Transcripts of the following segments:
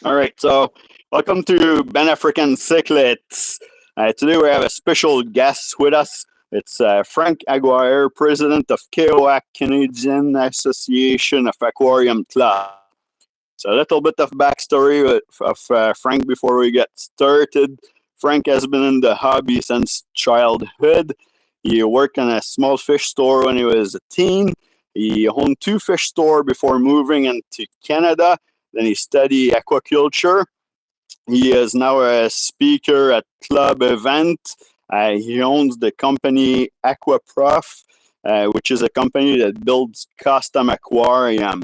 All right, so welcome to Ben African Cyclists. Today we have a special guest with us. It's Franc Aguirre, president of CAOAC, Canadian Association of Aquarium Club. So a little bit of backstory of Frank before we get started. Frank has been in the hobby since childhood. He worked in a small fish store when he was a teen. He owned two fish stores before moving into Canada. Then he studied aquaculture. He is now a speaker at club event. He owns the company Aquaprof, which is a company that builds custom aquarium,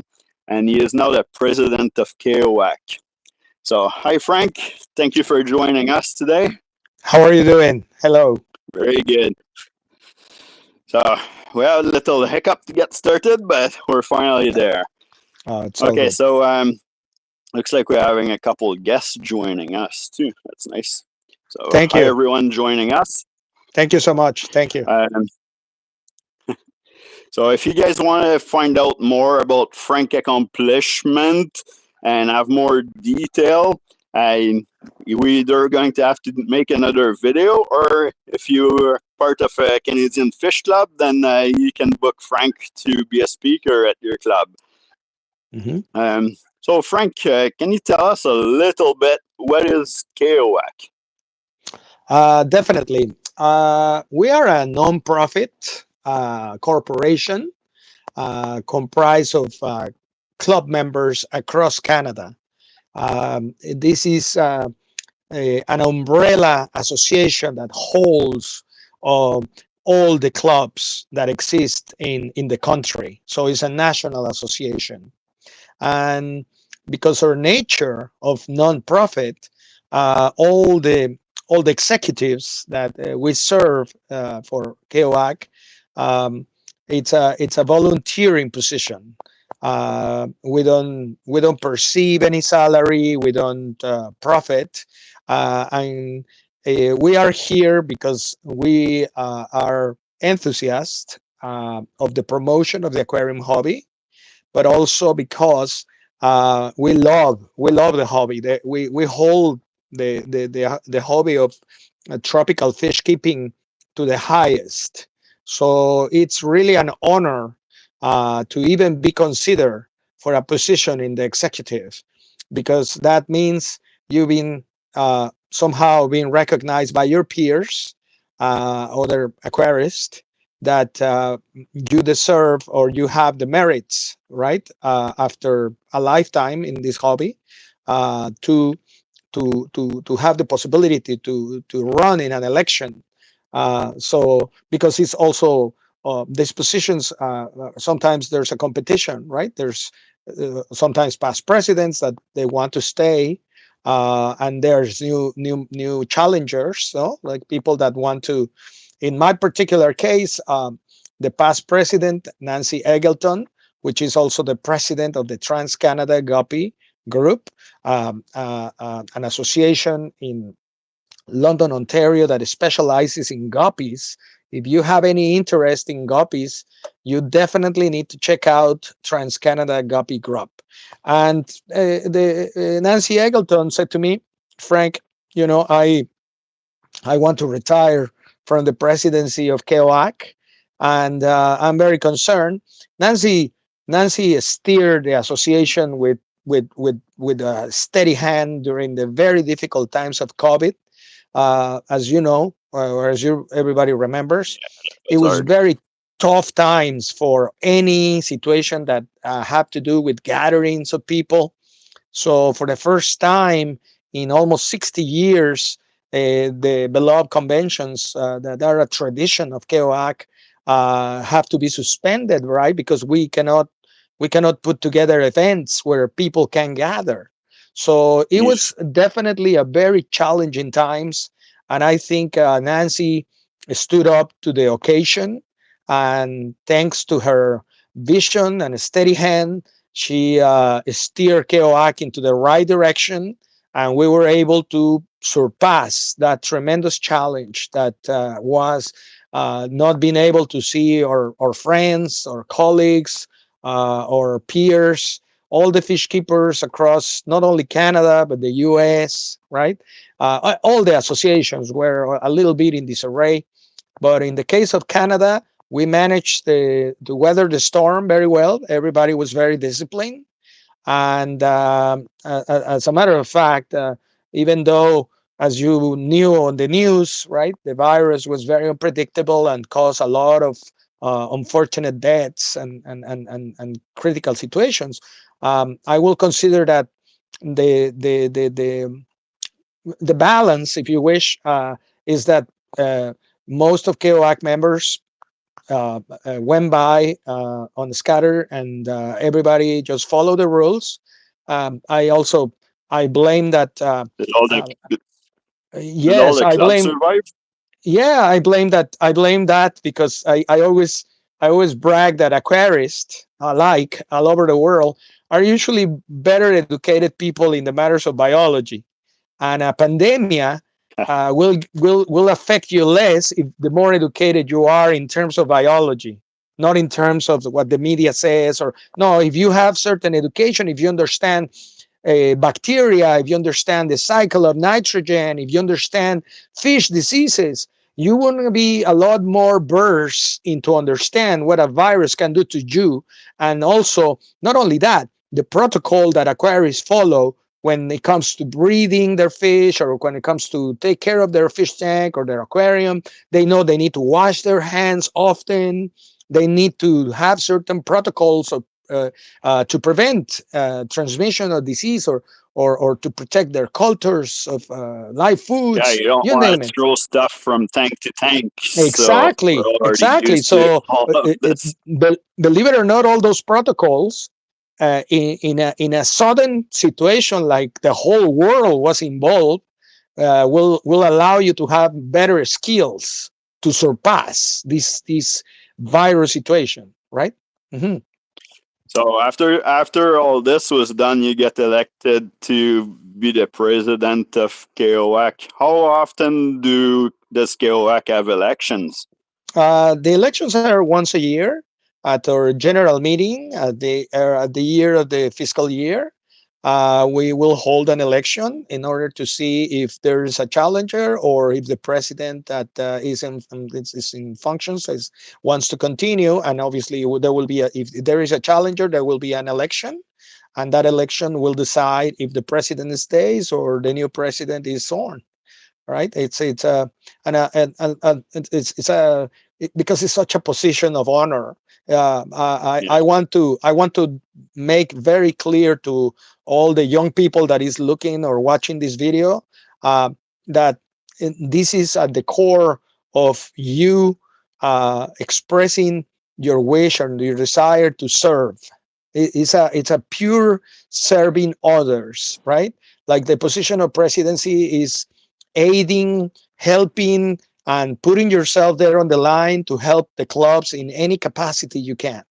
and he is now the president of CAOAC. So, hi Frank, thank you for joining us today. How are you doing? Hello. Very good. So, we have a little hiccup to get started, but we're finally there. It's all Okay, good. so looks like we're having a couple of guests joining us too. That's nice. So, Thank hi you. everyone joining us. Thank you so much. Thank you. So, if you guys want to find out more about Frank accomplishment and have more detail, we either going to have to make another video, or if you're part of a Canadian Fish Club, then you can book Frank to be a speaker at your club. Mhm. So, Frank, can you tell us a little bit what is CAOAC? Definitely. We are a non-profit corporation comprised of club members across Canada. This is an umbrella association that holds uh, all the clubs that exist in the country. So it's a national association. And because our nature of non-profit, all the executives that we serve for CAOAC, um, it's a volunteering position. We don't perceive any salary. We don't profit, and we are here because we are enthusiasts of the promotion of the aquarium hobby, but also because we love the hobby. We hold the hobby of tropical fish keeping to the highest. So it's really an honor to even be considered for a position in the executive, because that means you've been somehow being recognized by your peers, other aquarists, that you deserve or you have the merits, right? After a lifetime in this hobby, to have the possibility to run in an election. So because it's also these positions, sometimes there's a competition, right? There's sometimes past presidents that they want to stay, and there's new challengers, so like people that want to. In my particular case, the past president, Nancy Eggleton, which is also the president of the Trans Canada Guppy Group, an association in London, Ontario, that specializes in guppies. If you have any interest in guppies, you definitely need to check out Trans Canada Guppy Group. And Nancy Eggleton said to me, Frank, I want to retire from the presidency of CAOAC, and I'm very concerned. Nancy Nancy steered the association with a steady hand during the very difficult times of COVID. As you know, or as everybody remembers, it It's was hard. very tough times for any situation that have to do with gatherings of people. So for the first time in almost 60 years, the beloved conventions that are a tradition of CAOAC have to be suspended, right? Because we cannot put together events where people can gather. So it Yeah. was definitely a very challenging times, and I think Nancy stood up to the occasion, and thanks to her vision and a steady hand, she steered KOAC into the right direction, and we were able to surpass that tremendous challenge that was not being able to see our friends or colleagues or peers all the fish keepers across not only Canada but the US, right? All the associations were a little bit in disarray, but in the case of Canada, we managed to weather the storm very well. Everybody was very disciplined, and as a matter of fact, even though, as you knew on the news, right, the virus was very unpredictable and caused a lot of unfortunate deaths and critical situations, I will consider that the the the the, the balance, if you wish, is that most of KOAC members went by on the scatter, and everybody just follow the rules. I also I blame that. Did all the Uh, did all yes, the I clubs blame. survive? Yeah, I blame that. I blame that because I always brag that aquarists alike all over the world are usually better educated people in the matters of biology, and a pandemia will affect you less if the more educated you are in terms of biology, not in terms of what the media says. Or no, if you have certain education, if you understand bacteria, if you understand the cycle of nitrogen, if you understand fish diseases, you want to be a lot more versed into understand what a virus can do to you. And also, not only that, the protocol that aquarists follow when it comes to breeding their fish, or when it comes to take care of their fish tank or their aquarium. They know they need to wash their hands often. They need to have certain protocols of, to prevent transmission of disease, or to protect their cultures of live Yeah, foods, you don't you want name to it. throw stuff from tank to tank, so we're Exactly, already exactly. used to So, all of this. believe it or not, all those protocols, in a sudden situation like the whole world was involved, will allow you to have better skills to surpass this virus situation, right? Hmm. So after all this was done, you get elected to be the president of KOAC. How often does KOAC have elections? The elections are once a year at our general meeting at the year of the fiscal year. We will hold an election in order to see if there is a challenger, or if the president that is in functions wants to continue. And obviously, there will be if there is a challenger, there will be an election, and that election will decide if the president stays or the new president is sworn. Right? It's a and it's a because it's such a position of honor. Yeah, I want to make very clear to all the young people that is looking or watching this video, uh, that this is at the core of you expressing your wish and your desire to serve. It's a pure serving others, right? Like the position of presidency is aiding, helping, and putting yourself there on the line to help the clubs in any capacity you can,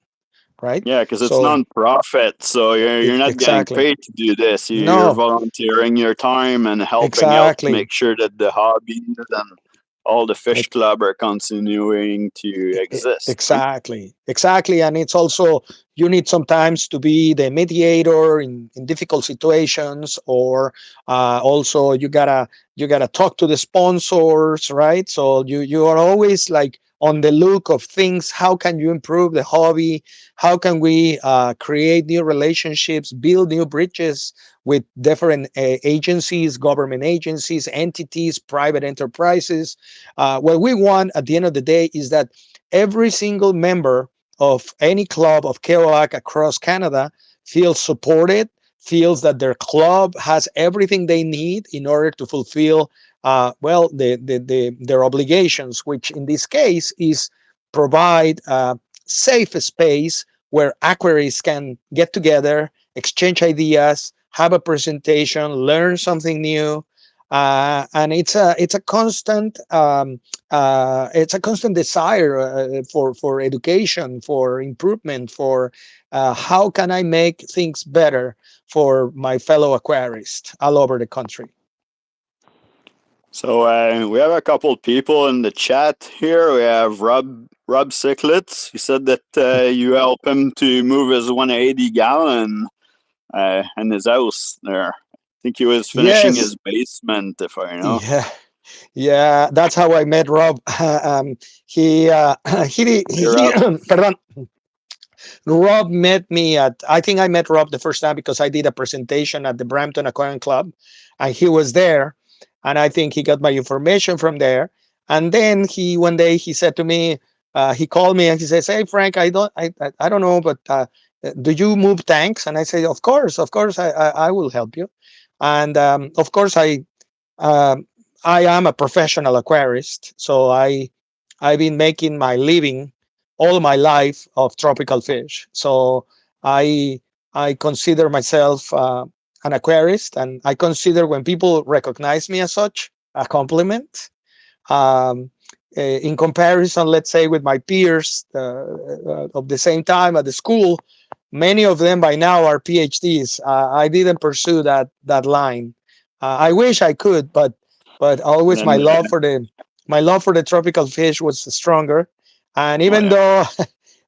right? yeah, because it's So, non-profit, so you're not getting exactly. paid to do this. You're No, volunteering your time and helping out to exactly. make sure that the hobby and all the fish club are continuing to exist, right? Exactly, and it's also, you need sometimes to be the mediator in difficult situations, or also you gotta talk to the sponsors, right? So you are always like on the look of things. How can you improve the hobby? How can we create new relationships, build new bridges with different agencies, government agencies, entities, private enterprises? What we want at the end of the day is that every single member of any club of KOAC across Canada feels supported, feels that their club has everything they need in order to fulfill, their obligations, which in this case is provide a safe space where aquarists can get together, exchange ideas, have a presentation, learn something new. And it's a constant desire for education, for improvement, for how can I make things better for my fellow aquarists all over the country. So we have a couple people in the chat here. We have Rob Sicklets. He said that you help him to move his 180 gallon. in his house there. I think he was finishing Yes. his basement, if I know. Yeah. Yeah. That's how I met Rob. He You're up. perdón. Rob met me at, I think I met Rob the first time because I did a presentation at the Brampton Aquarium Club and he was there. And I think he got my information from there. And then one day he said to me, he called me and he says, "Hey, Frank, I don't know, but do you move tanks?" And I say, of course, I will help you." And of course, um, I am a professional aquarist. So I've been making my living all my life of tropical fish. So I I consider myself an aquarist, and I consider when people recognize me as such a compliment. Um, in comparison, let's say with my peers of the same time at the school, many of them by now are PhDs. I didn't pursue that line. I wish I could, but always And then, my love for the tropical fish was stronger. And oh even yeah, though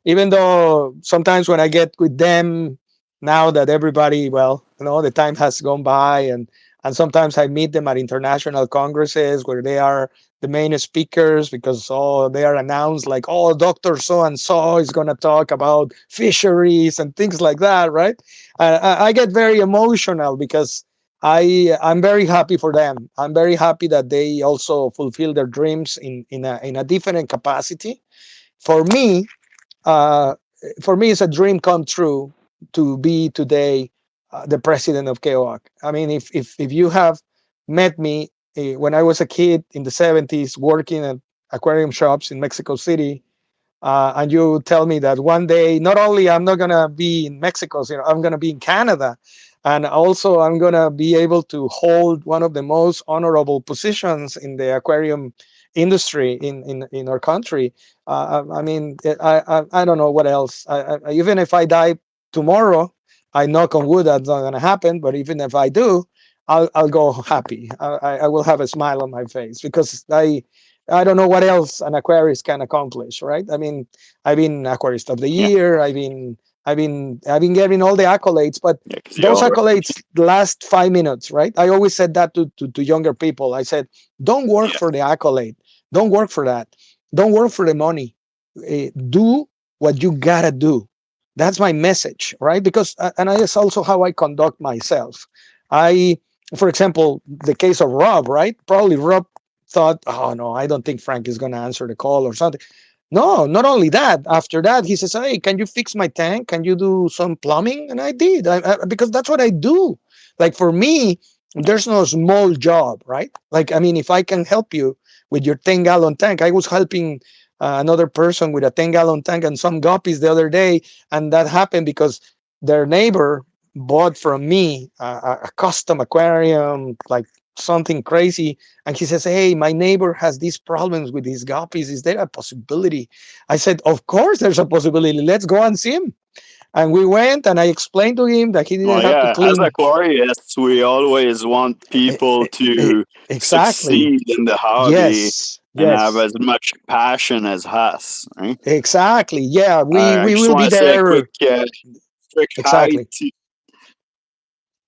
even though sometimes when I get with them now that everybody, well, the time has gone by, and sometimes I meet them at international congresses where they are the main speakers because they are announced like, oh, Dr. So and so is going to talk about fisheries and things like that, right? I get very emotional because I'm very happy for them. I'm very happy that they also fulfill their dreams in a different capacity. For me, uh, it's a dream come true to be today the president of CAOAC. I mean, if you have met me when I was a kid in the 70s working at aquarium shops in Mexico City, and you tell me that one day, not only I'm not gonna be in Mexico, I'm gonna be in Canada, and also I'm gonna be able to hold one of the most honorable positions in the aquarium industry in our country. I mean, I don't know what else. Even if I die tomorrow, I knock on wood that's not gonna happen. But even if I do, I'll go happy. I will have a smile on my face because I don't know what else an aquarist can accomplish, right? I mean, I've been aquarist of the yeah, year. I've been getting all the accolades, but yeah. Because those you're accolades last 5 minutes, right? I always said that to younger people. I said, don't work yeah, for the accolade. Don't work for that. Don't work for the money. Do what you gotta do. That's my message, right? Because and it's also how I conduct myself. I, for example, the case of Rob, right? Probably Rob thought, oh no, I don't think Frank is going to answer the call or something. No, not only that. After that, he says, "Hey, can you fix my tank? Can you do some plumbing?" And I did, because that's what I do. Like for me, there's no small job, right? Like I mean, if I can help you with your 10-gallon tank, I was helping another person with a 10-gallon tank and some guppies the other day, and that happened because their neighbor bought from me a custom aquarium, like something crazy, and he says, "Hey, my neighbor has these problems with his guppies. Is there a possibility?" I said, "Of course there's a possibility. Let's go and see him." And we went, and I explained to him that he didn't well, have to yeah. As clean. aquarists, we always want E- people e- e- to exactly. succeed in the hobby Yes, and have yes, as much passion as us. Right? exactly. Yeah, I we just will be want to say a quick, there. quick hi Exactly. to.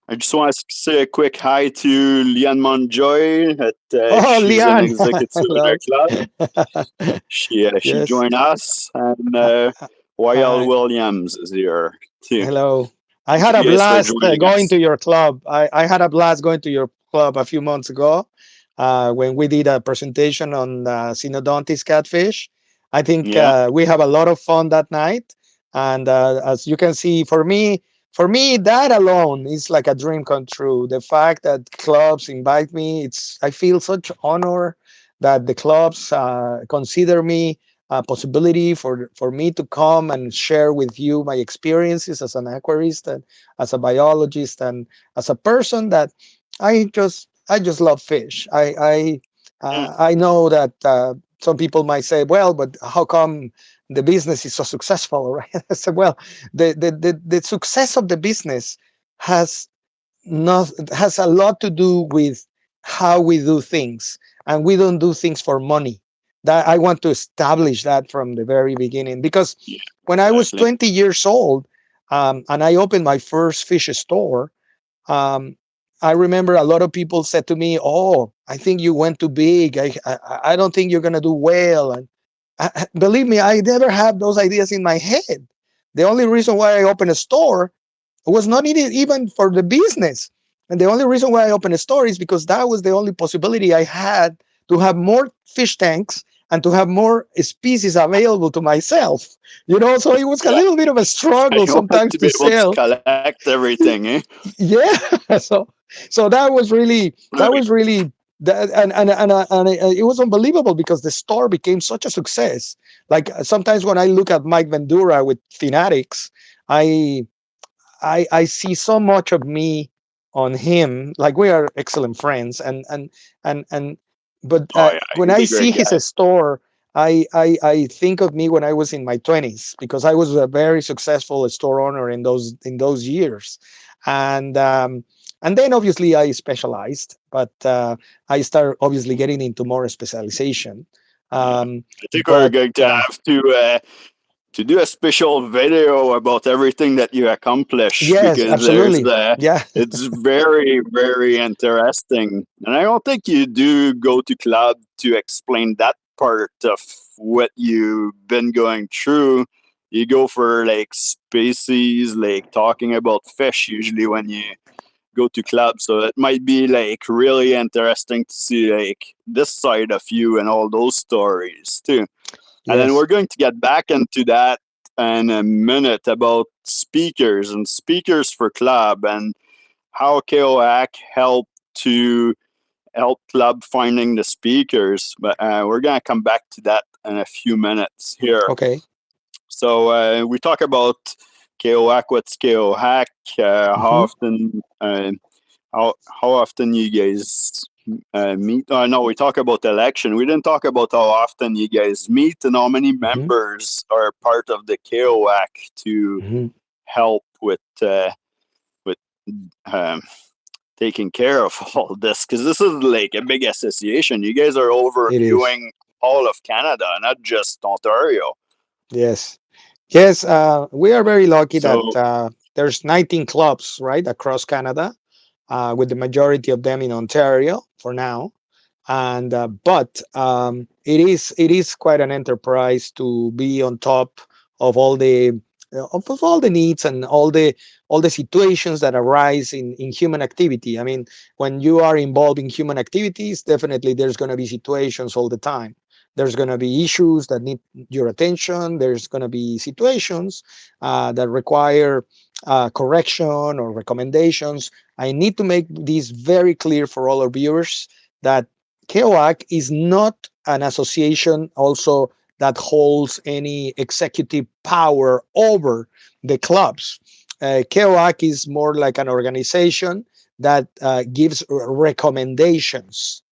I just want to say a quick hi to Lian Monjoy. Oh, She's an Lian. executive in our Hello. club. She Yes. joined us, and Uh, uh, YL Hi. Williams is here too. Hello. I Thank had a you guys for blast joining going us. to your club. I had a blast going to your club a few months ago when we did a presentation on Synodontis catfish. I think Yeah, we have a lot of fun that night. And as you can see, for me, that alone is like a dream come true. The fact that clubs invite me, I feel such honor that the clubs consider me a possibility for me to come and share with you my experiences as an aquarist and as a biologist and as a person that I just love fish. yeah, I know that some people might say, well, but how come the business is so successful, right? I said, well, the success of the business has not has a lot to do with how we do things, and we don't do things for money. That I want to establish that from the very beginning, because yeah, when I was exactly. 20 years old, and I opened my first fish store. um, I remember a lot of people said to me, "Oh, I think you went too big. I don't think you're gonna do well." And believe me, I never had those ideas in my head. The only reason why I opened a store was not needed even for the business, and the only reason why I opened a store is because that was the only possibility I had to have more fish tanks and to have more species available to myself. So it was a Yeah. little bit of a struggle You want sometimes to to be able to sell. collect everything, eh? Yeah. So that was really that, and it was unbelievable because the store became such a success. Like sometimes when I look at Mike Vendura with Fanatics, i I see so much of me on him. Like we are excellent friends, and but Oh yeah, when he's I a see great his guy. store, I think of me when I was in my 20s, because I was a very successful store owner in those years. And um, and then obviously I specialized, but I started obviously getting into more specialization. Yeah. um, I think we're but going to have to do a special video about everything that you accomplish, yes, because there's absolutely, yeah. it's very, very interesting. And I don't think you do go to club to explain that part of what you've been going through. You go for like species, like talking about fish usually when you go to club. So it might be like really interesting to see like this side of you and all those stories too. And then Yes. we're going to get back into that in a minute about speakers and speakers for club and how KOAC helped to help club finding the speakers. But we're going to come back to that in a few minutes here. Okay. So we talk about KOAC, what's KOAC, how Hmm. often how often you guys meet. No, we talk about the election. We didn't talk about how often you guys meet and how many Hmm. members are part of the KOAC to Hmm. help with um, taking care of all this, because this is like a big association. You guys are It is. overviewing all of Canada, not just Ontario. Yes. Yes. We are very lucky that So there's 19 clubs right across Canada, with the majority of them in Ontario for now. And but it is quite an enterprise to be on top of all the needs and all the situations that arise in human activity. I mean, when you are involved in human activities, definitely there's going to be situations all the time. There's going to be issues that need your attention. There's going to be situations that require correction or recommendations. I need to make this very clear for all our viewers that CAOAC is not an association also that holds any executive power over the clubs. CAOAC is more like an organization that gives recommendations.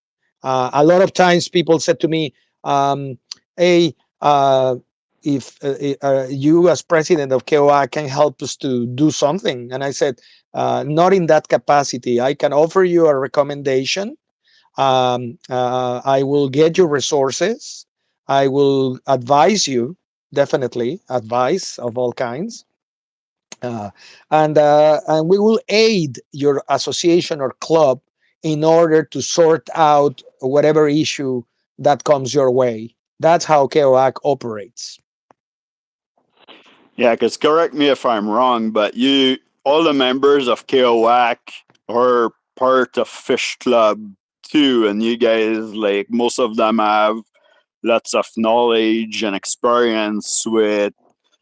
A lot of times people said to me, hey, if you as president of KOA can help us to do something. And I said, not in that capacity. I can offer you a recommendation. I will get you resources. I will advise you, definitely advice of all kinds. Uh, and we will aid your association or club in order to sort out whatever issue that comes your way. That's how KOAC operates. yeah, because correct me if I'm wrong, but you all the members of KOAC are part of Fish Club too, and you guys like most of them have lots of knowledge and experience with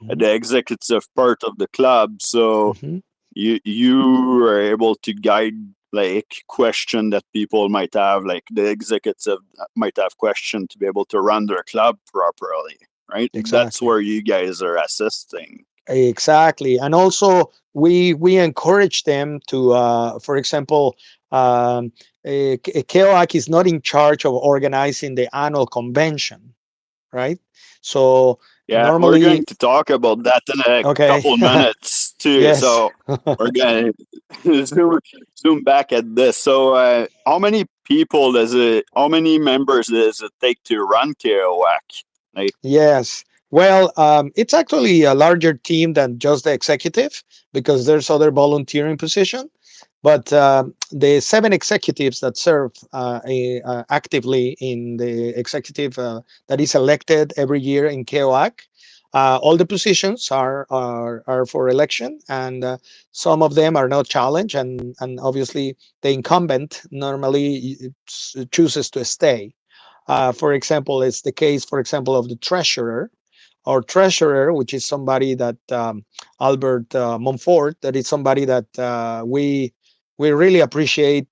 Mhm. the executive part of the club. So Mhm. you are able to guide like question that people might have, like the executive might have question to be able to run their club properly, right? That's Exactly. where you guys are assisting. Exactly. And also we encourage them to, for example, KOAC is not in charge of organizing the annual convention, right? So Yeah, we're going normally, to talk about that in a okay. couple minutes too. Yes. So we're going to zoom back at this. So how many people does it? How many members does it take to run KOAC? Like Yes. Well, it's actually a larger team than just the executive because there's other volunteering position. But the 7 executives that serve actively in the executive that is elected every year in CAOAC, all the positions are for election, and some of them are not challenged, and obviously the incumbent normally chooses to stay. For example, it's the case, for example, of the treasurer or treasurer, which is somebody that Albert Montfort, that is somebody that we really appreciate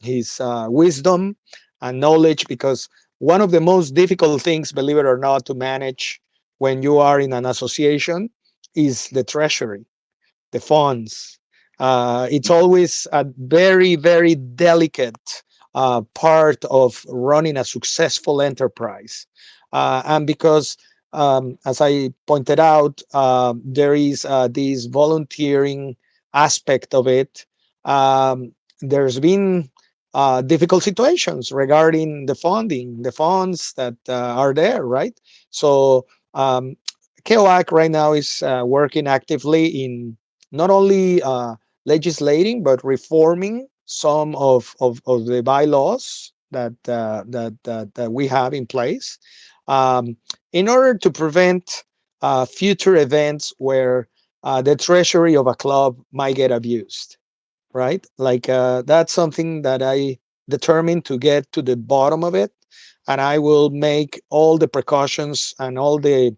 his wisdom and knowledge, because one of the most difficult things, believe it or not, to manage when you are in an association is the treasury, the funds. It's always a very, very delicate part of running a successful enterprise. And because, as I pointed out, there is this volunteering aspect of it. There's been difficult situations regarding the funding, the funds that are there, right? So, KOAC right now is working actively in not only legislating but reforming some of the bylaws that we have in place, um, in order to prevent future events where the treasury of a club might get abused, right? Like that's something that I determined to get to the bottom of it, and I will make all the precautions and all the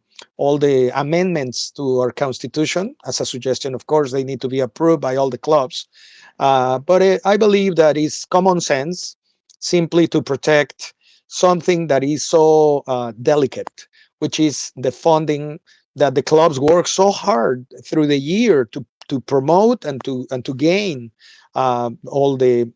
amendments to our constitution as a suggestion. Of course, they need to be approved by all the clubs, but I believe that is common sense, simply to protect something that is so delicate, which is the funding that the clubs work so hard through the year to promote and to gain all the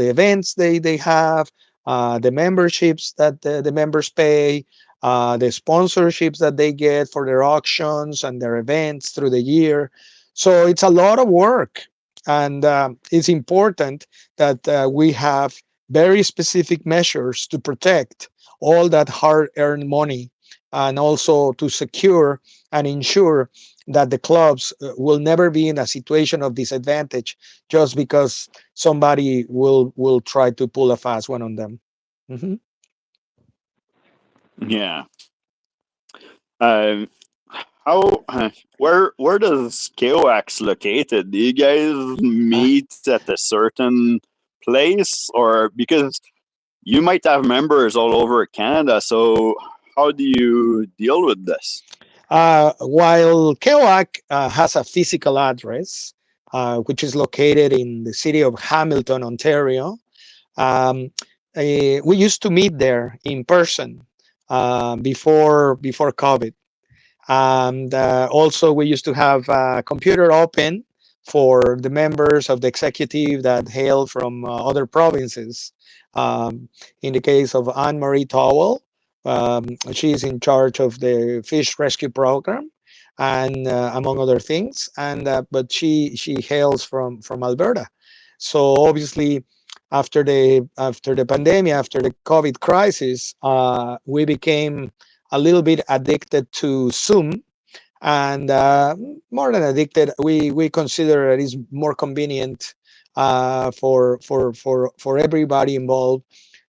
events they have, the memberships that the members pay, the sponsorships that they get for their auctions and their events through the year. So it's a lot of work, and it's important that we have very specific measures to protect all that hard-earned money, and also to secure and ensure that the clubs will never be in a situation of disadvantage just because somebody will try to pull a fast one on them. Mhm. Yeah. Um, how where does KOX located? Do you guys Ah, meet at a certain place, or because you might have members all over Canada? So how do you deal with this? while CAOAC has a physical address, which is located in the city of Hamilton, Ontario, um, we used to meet there in person before COVID. And also, we used to have a computer open for the members of the executive that hail from other provinces. Um, in the case of Anne Marie Towell, she's in charge of the fish rescue program, and among other things. And but she hails from Alberta. So obviously, after the pandemic, after the COVID crisis, we became a little bit addicted to Zoom, and more than addicted, we consider it is more convenient for everybody involved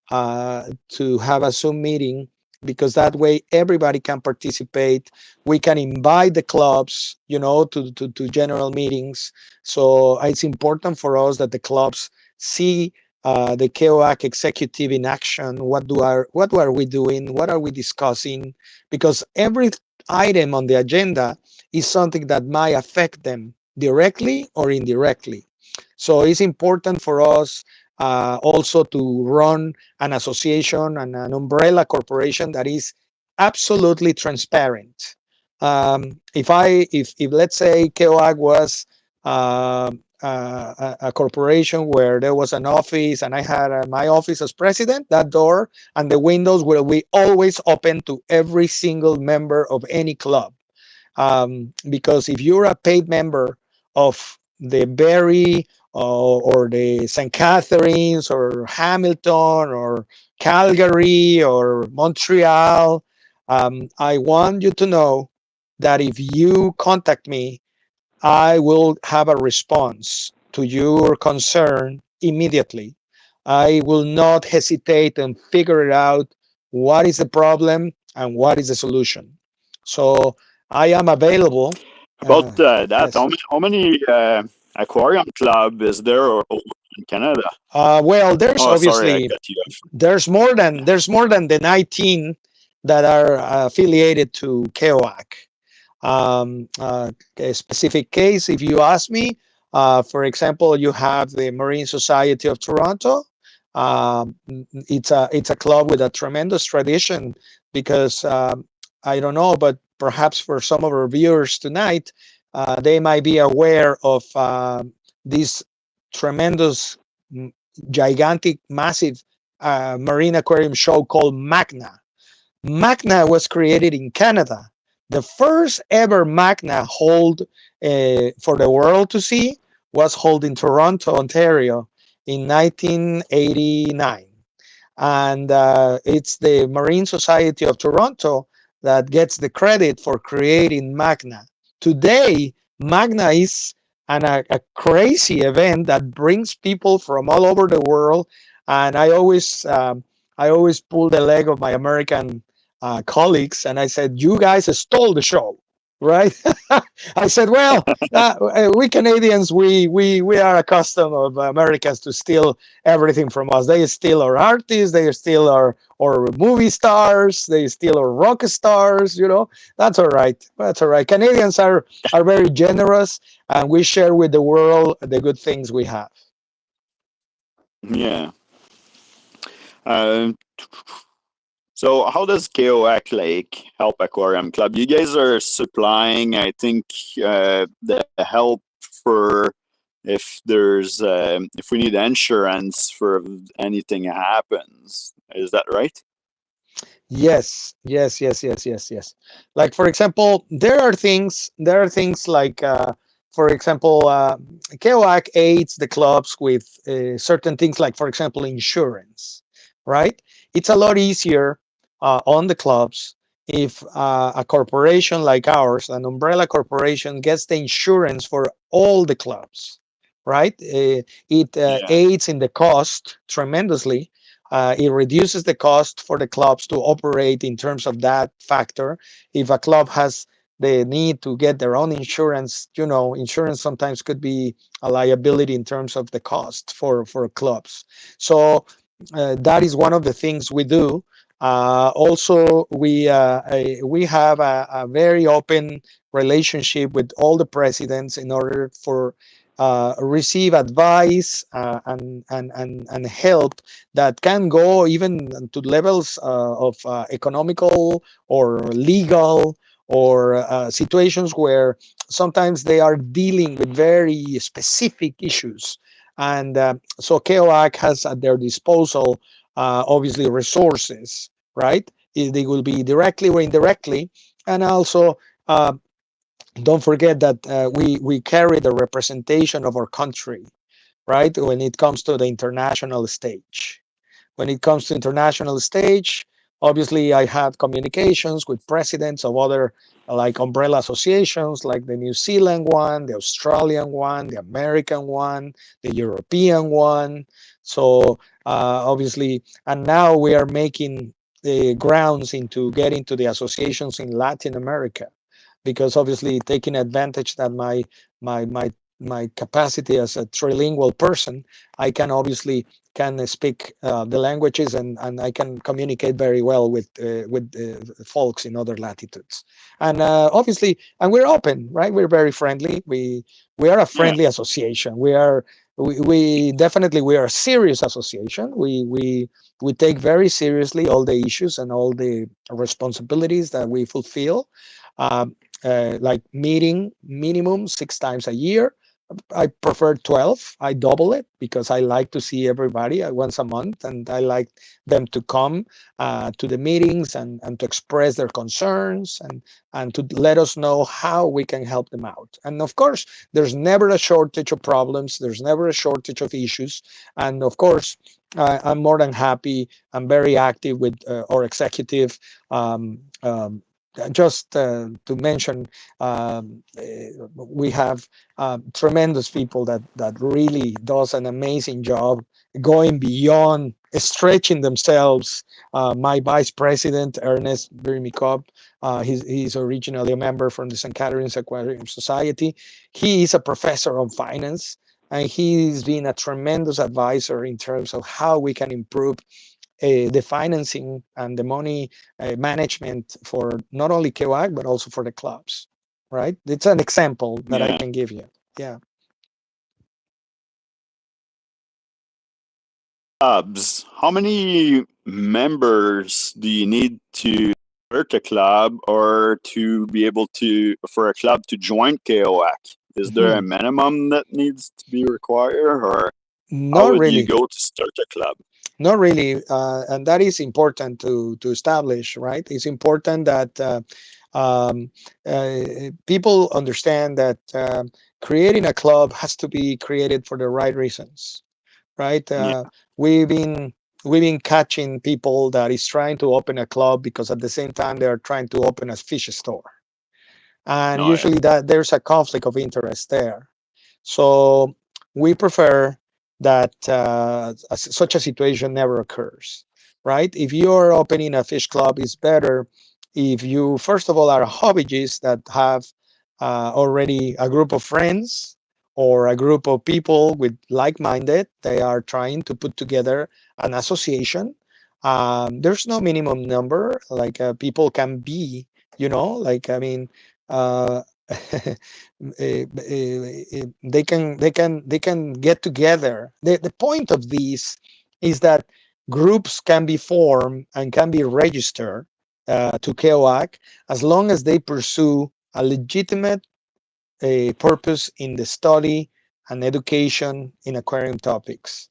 to have a Zoom meeting, because that way everybody can participate. We can invite the clubs, to general meetings. So it's important for us that the clubs see the KOAC executive in action. What are we doing? What are we discussing? Because every item on the agenda is something that might affect them directly or indirectly. So it's important for us also to run an association and an umbrella corporation that is absolutely transparent. If let's say KOAG was uh, a corporation where there was an office and I had my office as president, that door and the windows will be always open to every single member of any club. Because if you're a paid member of the Barrie or the St. Catharines or Hamilton or Calgary or Montreal, I want you to know that if you contact me, I will have a response to your concern immediately. I will not hesitate and figure it out what is the problem and what is the solution. So I am available. About that, Yes. how many aquarium club is there in Canada? Well, there's Oh, sorry, I obviously cut you off. there's more than the 19 that are affiliated to CAOAC. A specific case, if you ask me, for example, you have the Marine Society of Toronto. It's a club with a tremendous tradition because I don't know, but perhaps for some of our viewers tonight, they might be aware of this tremendous, gigantic, massive marine aquarium show called Magna. Magna was created in Canada. The first ever Magna hold for the world to see was held in Toronto, Ontario in 1989. And it's the Marine Society of Toronto that gets the credit for creating Magna. Today, Magna is a crazy event that brings people from all over the world. And I always pull the leg of my American colleagues, and I said, "You guys stole the show." Right? I said, "Well, we Canadians, we are accustomed of Americans to steal everything from us. They steal our artists, they steal our movie stars, they steal our rock stars. That's all right. That's all right. Canadians are very generous, and we share with the world the good things we have." Yeah. Um, so how does KOAC like help Aquarium Club? You guys are supplying, I think, the help for if we need insurance for anything happens. Is that right? Yes, yes, yes, yes, yes, yes. Like for example, there are things like for example, KOAC aids the clubs with certain things like for example insurance, right? It's a lot easier on the clubs if a corporation like ours, an umbrella corporation, gets the insurance for all the clubs, right? It Yeah. aids in the cost tremendously. It reduces the cost for the clubs to operate in terms of that factor. If a club has the need to get their own insurance, insurance sometimes could be a liability in terms of the cost for clubs. So that is one of the things we do. Also, we have a very open relationship with all the presidents in order for receive advice and help that can go even to levels of economical or legal or situations where sometimes they are dealing with very specific issues. And so KOAC has at their disposal, obviously, resources, right? They will be directly or indirectly. And also, don't forget that we carry the representation of our country, right? When it comes to the international stage. When it comes to international stage, obviously I had communications with presidents of other like umbrella associations, like the New Zealand one, the Australian one, the American one, the European one. So obviously, and now we are making the grounds into getting to the associations in Latin America, because obviously taking advantage that my capacity as a trilingual person, I can obviously can speak the languages, and I can communicate very well with folks in other latitudes. And obviously, and we're open, right? We're very friendly. We are a Yeah. friendly association. We definitely we are a serious association. We take very seriously all the issues and all the responsibilities that we fulfill. Um, like meeting minimum 6 times a year. I prefer 12. I double it because I like to see everybody once a month, and I like them to come to the meetings and to express their concerns and to let us know how we can help them out. And of course, there's never a shortage of problems. There's never a shortage of issues. And of course, I'm more than happy. I'm very active with our executive. Um, um, just to mention, we have tremendous people that really does an amazing job going beyond stretching themselves. My vice president, Ernest Birmikov, he's originally a member from the St. Catherine's Aquarium Society. He is a professor of finance, and he's been a tremendous advisor in terms of how we can improve the financing and the money management for not only KOAC but also for the clubs. Right? It's an example that I Yeah. can give you. Yeah. Clubs. How many members do you need to start a club or to be able to for a club to join KOAC? Is there a Mhm. minimum that needs to be required, or how Not would you really. go to start a club? Not really. And that is important to establish, right? It's important that um, people understand that creating a club has to be created for the right reasons, right? Yeah. We've been we've been catching people that is trying to open a club because at the same time they are trying to open a fish store, and Oh yeah. usually that there's a conflict of interest there. So we prefer that such a situation never occurs, right? If you're opening a fish club, it's better if you, first of all, are hobbyists that have already a group of friends or a group of people with like-minded. They are trying to put together an association. There's no minimum number, like people can be, like I mean, uh, they can get together. The point of this is that groups can be formed and can be registered to KOAC as long as they pursue a legitimate purpose in the study and education in aquarium topics.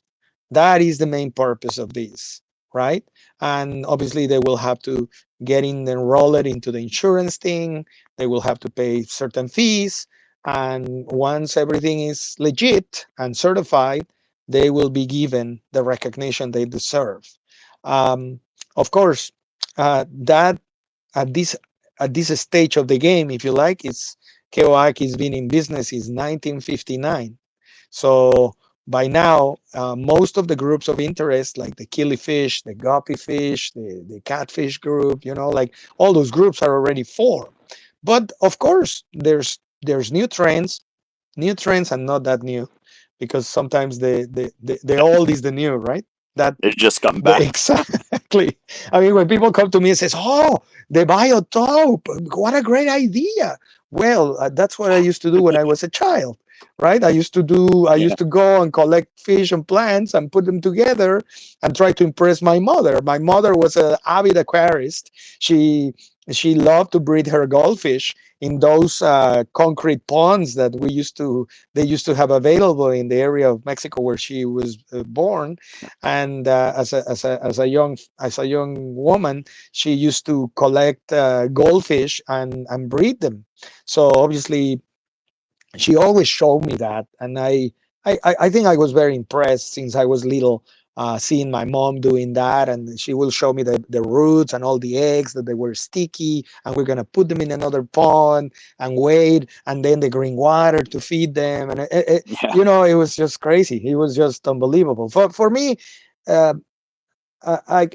That is the main purpose of this, right? And obviously, they will have to get enrolled into the insurance thing. They will have to pay certain fees. And once everything is legit and certified, they will be given the recognition they deserve. Um, of course, that at this at this stage of the game, if you like, it's KOAC has been in business since 1959. So by now, most of the groups of interest, like the killifish, the guppy fish, the catfish group, like all those groups are already formed. But of course, there's new trends and not that new, because sometimes the old is the new, right? That It just come the, back. exactly. I mean, when people come to me and says, "Oh, the biotope, what a great idea!" Well, that's what I used to do when I was a child, right? I Yeah. used to go and collect fish and plants and put them together and try to impress my mother. My mother was an avid aquarist. She loved to breed her goldfish in those concrete ponds that they used to have available in the area of Mexico where she was born. And as a young woman, she used to collect goldfish and breed them. So obviously, she always showed me that, and I think I was very impressed since I was little, seeing my mom doing that. And she will show me the roots and all the eggs that they were sticky, and we're gonna put them in another pond and wait, and then the green water to feed them. And Yeah. it was just crazy. It was just unbelievable for me. uh, I,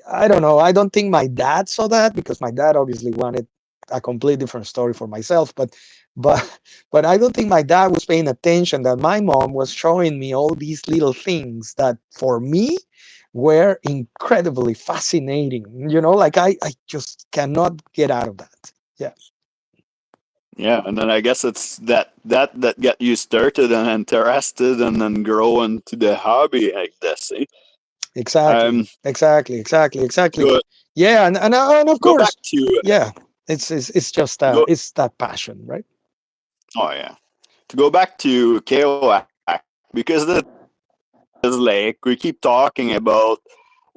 I don't know. I don't think my dad saw that, because my dad obviously wanted a complete different story for myself. But but I don't think my dad was paying attention that my mom was showing me all these little things that for me were incredibly fascinating. Like I just cannot get out of that. Yeah, Yeah, and then I guess it's that get you started and interested and then grow into the hobby, I guess. Eh? exactly, Um, exactly, exactly, exactly. to Yeah, and of go back course, to yeah, it's just go. it's that passion, right? Oh yeah. to go back to CAOAC, because this is like we keep talking about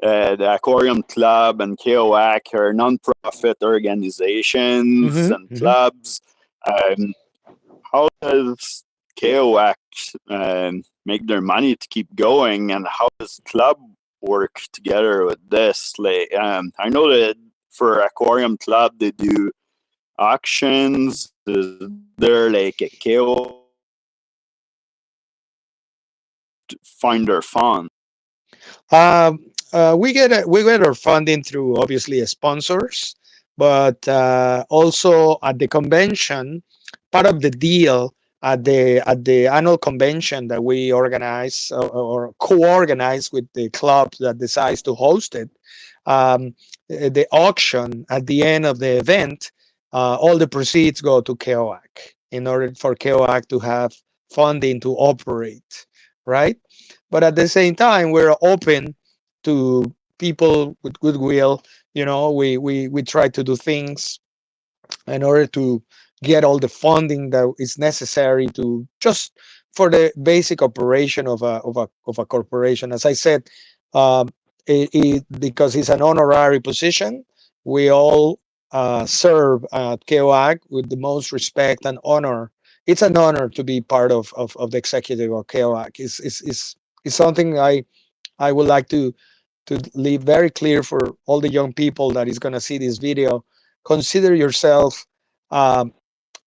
the Aquarium Club and CAOAC are non-profit organizations and Mm-hmm. clubs. Um, how does CAOAC make their money to keep going, and how does club work together with this? Like, I know that for Aquarium Club they do auctions. Is there like a KO to find their fund? We get our funding through obviously sponsors, but also at the convention, part of the deal at the annual convention that we organize or co-organize with the club that decides to host it. The auction at the end of the event, all the proceeds go to CAOAC in order for CAOAC to have funding to operate, right? But at the same time, we're open to people with goodwill. We try to do things in order to get all the funding that is necessary to just for the basic operation of a corporation. As I said, um, because it's an honorary position, we all serve at KOAC with the most respect and honor. It's an honor to be part of the executive of KOAC. It's something I would like to leave very clear for all the young people that is going to see this video. Consider yourself um,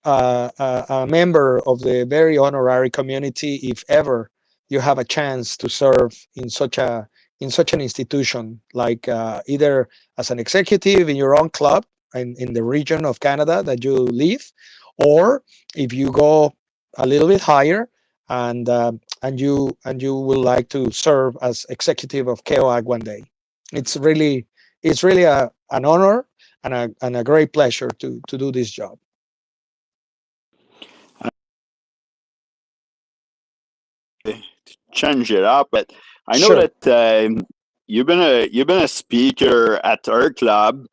a member of the very honorary community if ever you have a chance to serve in such an institution, like either as an executive in your own club in the region of Canada that you live, or if you go a little bit higher and you would like to serve as executive of KOAG one day. It's really an honor and a great pleasure to do this job. Change it up, but I know Sure. that you've been a speaker at our club,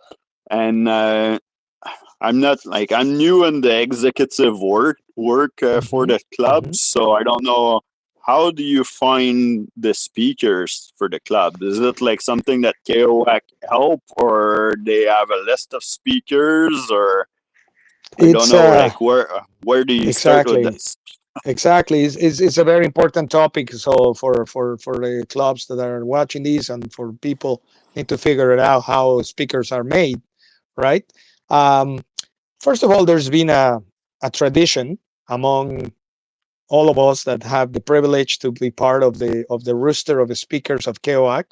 and I'm not like I'm new in the executive work for Hmm. the club, Hmm. so I don't know. How do you find the speakers for the club? Is it like something that KOAC help, or they have a list of speakers, or I don't It's know, like where do you start with exactly this? exactly. It's a very important topic. So for the clubs that are watching this and for people need to figure it out how speakers are made, right? Um, First of all, there's been a tradition among all of us that have the privilege to be part of the roster of the speakers of KOAC.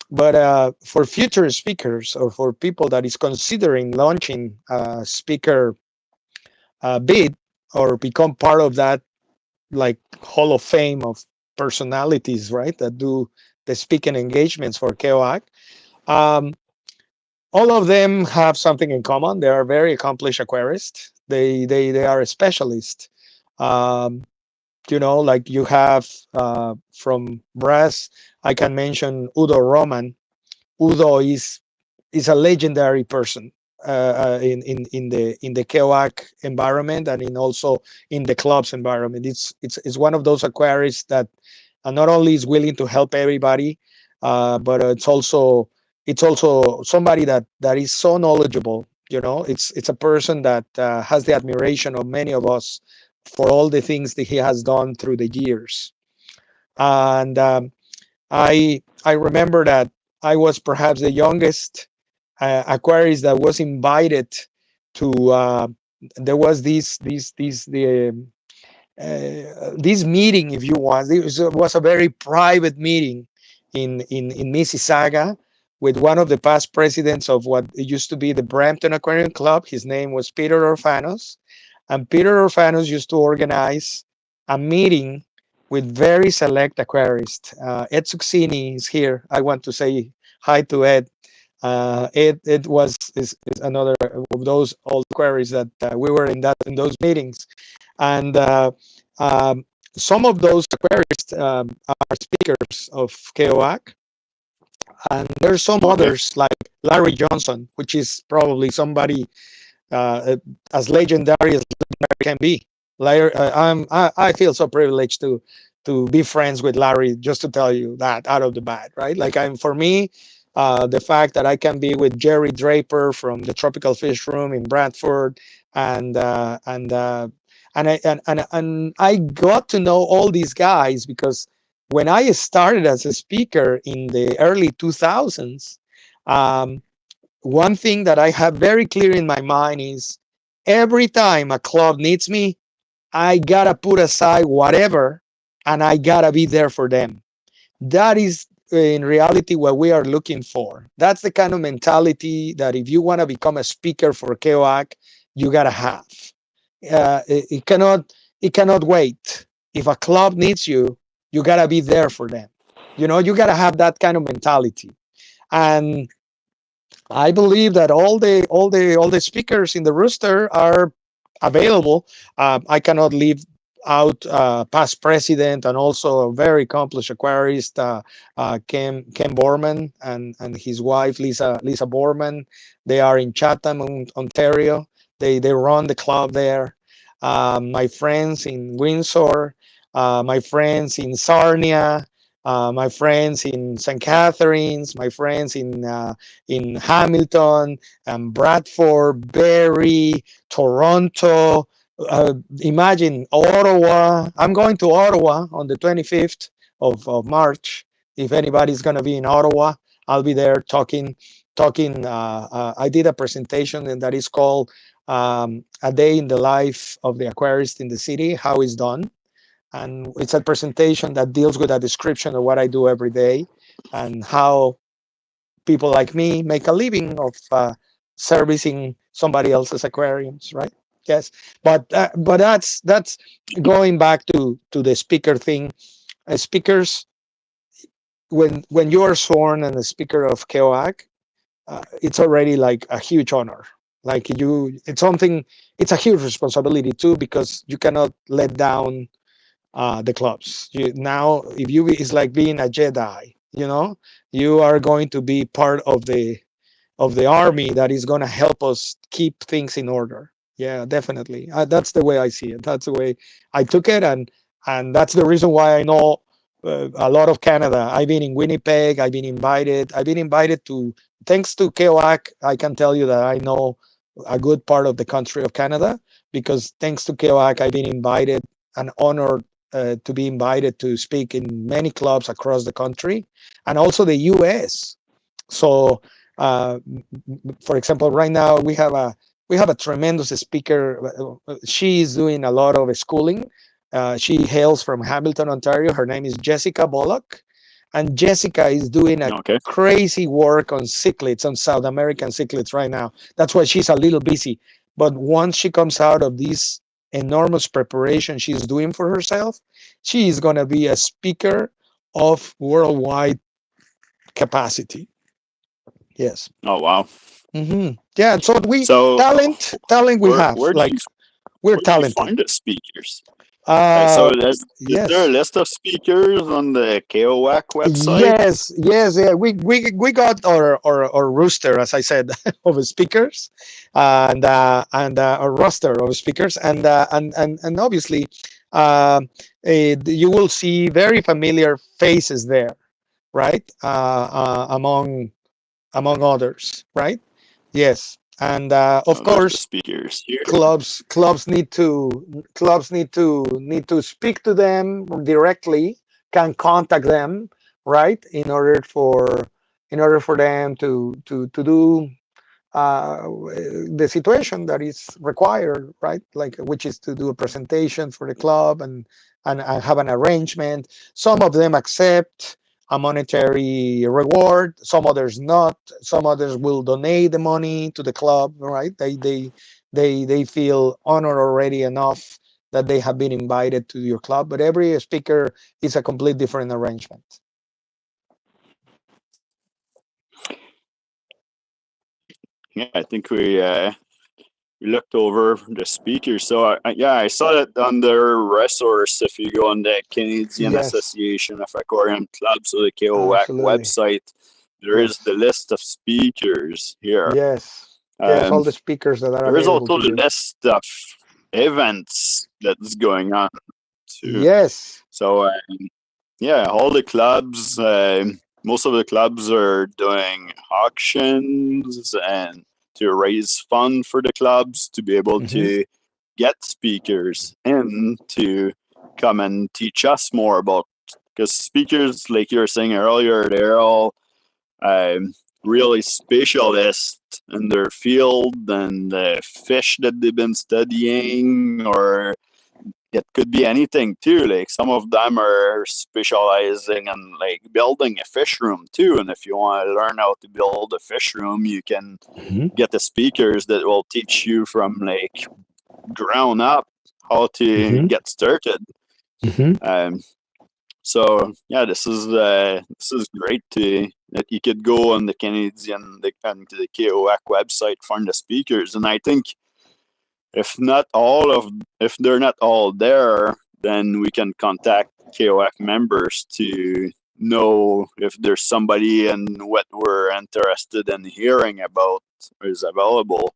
But for future speakers or for people that is considering launching a speaker bid or become part of that like hall of fame of personalities, right, that do the speaking engagements for KOAC, um, all of them have something in common. They are very accomplished aquarists. They are a specialist. Um, like you have from brass, I can mention Udo Roman. Udo is a legendary person in the KOAC environment and in also in the club's environment. It's one of those aquarists that not only is willing to help everybody, but it's also somebody that is so knowledgeable. It's a person that has the admiration of many of us for all the things that he has done through the years. And I remember that I was perhaps the youngest Aquarius that was invited to. There was this meeting, if you want. It was a very private meeting in Mississauga with one of the past presidents of what used to be the Brampton Aquarium Club. His name was Peter Orfanos, and Peter Orfanos used to organize a meeting with very select aquarists. Ed Succini is here. I want to say hi to Ed. It is another of those old queries that we were in those meetings, and um, some of those aquarists are speakers of KOAC, and there's some Okay. others like Larry Johnson, which is probably somebody uh, as legendary as legendary can be. Larry, I feel so privileged to be friends with Larry. Just to tell you that out of the bat, right? Like I'm for me, the fact that I can be with Jerry Draper from the Tropical Fish Room in Bradford, and and I got to know all these guys because when I started as a speaker in the early 2000s, um, one thing that I have very clear in my mind is every time a club needs me, I gotta put aside whatever and I gotta be there for them. That is in reality what we are looking for. That's the kind of mentality that if you want to become a speaker for CAOAC, you gotta have. It cannot wait. If a club needs you, you gotta be there for them. You know, you gotta have that kind of mentality. And I believe that all the speakers in the rooster are available. I cannot leave out past president and also a very accomplished aquarist, Ken Borman, and his wife Lisa Borman. They are in Chatham, Ontario. They run the club there. My friends in Windsor, my friends in Sarnia, my friends in St. Catharines, my friends in Hamilton, Bradford, Barrie, Toronto. Imagine Ottawa. I'm going to Ottawa on the 25th of March. If anybody's going to be in Ottawa, I'll be there talking. I did a presentation and that is called "A Day in the Life of the Aquarist in the City: How it's Done." And it's a presentation that deals with a description of what I do every day and how people like me make a living of servicing somebody else's aquariums, right? Yes, but that's going back to the speaker thing. Speakers, when you are sworn and a speaker of CAOAC, it's already like a huge honor. Like it's something. It's a huge responsibility too because you cannot let down the clubs. Now, if you it's like being a Jedi. You know, you are going to be part of the army that is going to help us keep things in order. Yeah, definitely. That's the way I see it. That's the way I took it, and that's the reason why I know a lot of Canada. I've been in Winnipeg. I've been invited. I've been invited to. Thanks to CAOAC, I can tell you that I know a good part of the country of Canada because thanks to CAOAC, I've been invited and honored to be invited to speak in many clubs across the country and also the U.S. So, uh, for example, right now we have a tremendous speaker. She is doing a lot of schooling. She hails from Hamilton, Ontario. Her name is Jessica Bullock, and Jessica is doing a Okay. crazy work on cichlids, on South American cichlids right now. That's why she's a little busy. But once she comes out of this enormous preparation she's doing for herself, she is going to be a speaker of worldwide capacity. Yes. Oh wow. Yeah. So we So talent we where have. where do you Like we're where do you talented. find the speakers? So Uh, is there a yes. list of speakers on the KOAC website? Yes. Yeah. We got our rooster, as I said, of speakers, and a roster of speakers, and obviously, uh, you will see very familiar faces there, right? Among others, right? Yes, and of Oh, there's the course, speakers here. clubs need to speak to them directly, can contact them, right? In order for them to do the situation that is required, right? Like which is to do a presentation for the club and have an arrangement. Some of them accept a monetary reward, some others not. Some others will donate the money to the club, right? They feel honored already enough that they have been invited to your club. But every speaker is a complete different arrangement. Yeah, I think we looked over the speakers. So yeah, I saw that under resource. If you go on the Canadian Yes, Association of Aquarium Clubs or the KOAC absolutely. website, there is Yes. the list of speakers here. Yes. Yes, Um, all the speakers that are there is available also to the you. list of events that's going on too. Yes. So yeah, all the clubs, most of the clubs are doing auctions and to raise fund for the clubs to be able Hmm. to get speakers in to come and teach us more about, because speakers, like you were saying earlier, they're all um, really specialist in their field and the fish that they've been studying, or it could be anything too. Like some of them are specializing in like building a fish room too. And if you want to learn how to build a fish room, you can Hmm. get the speakers that will teach you from like ground up how to Hmm. get started. Hmm. Um, so yeah, this is great to that you could go on the Canadian and to the CAOAC website, find the speakers, and I think if not all of if they're not all there, then we can contact KOF members to know if there's somebody and what we're interested in hearing about is available.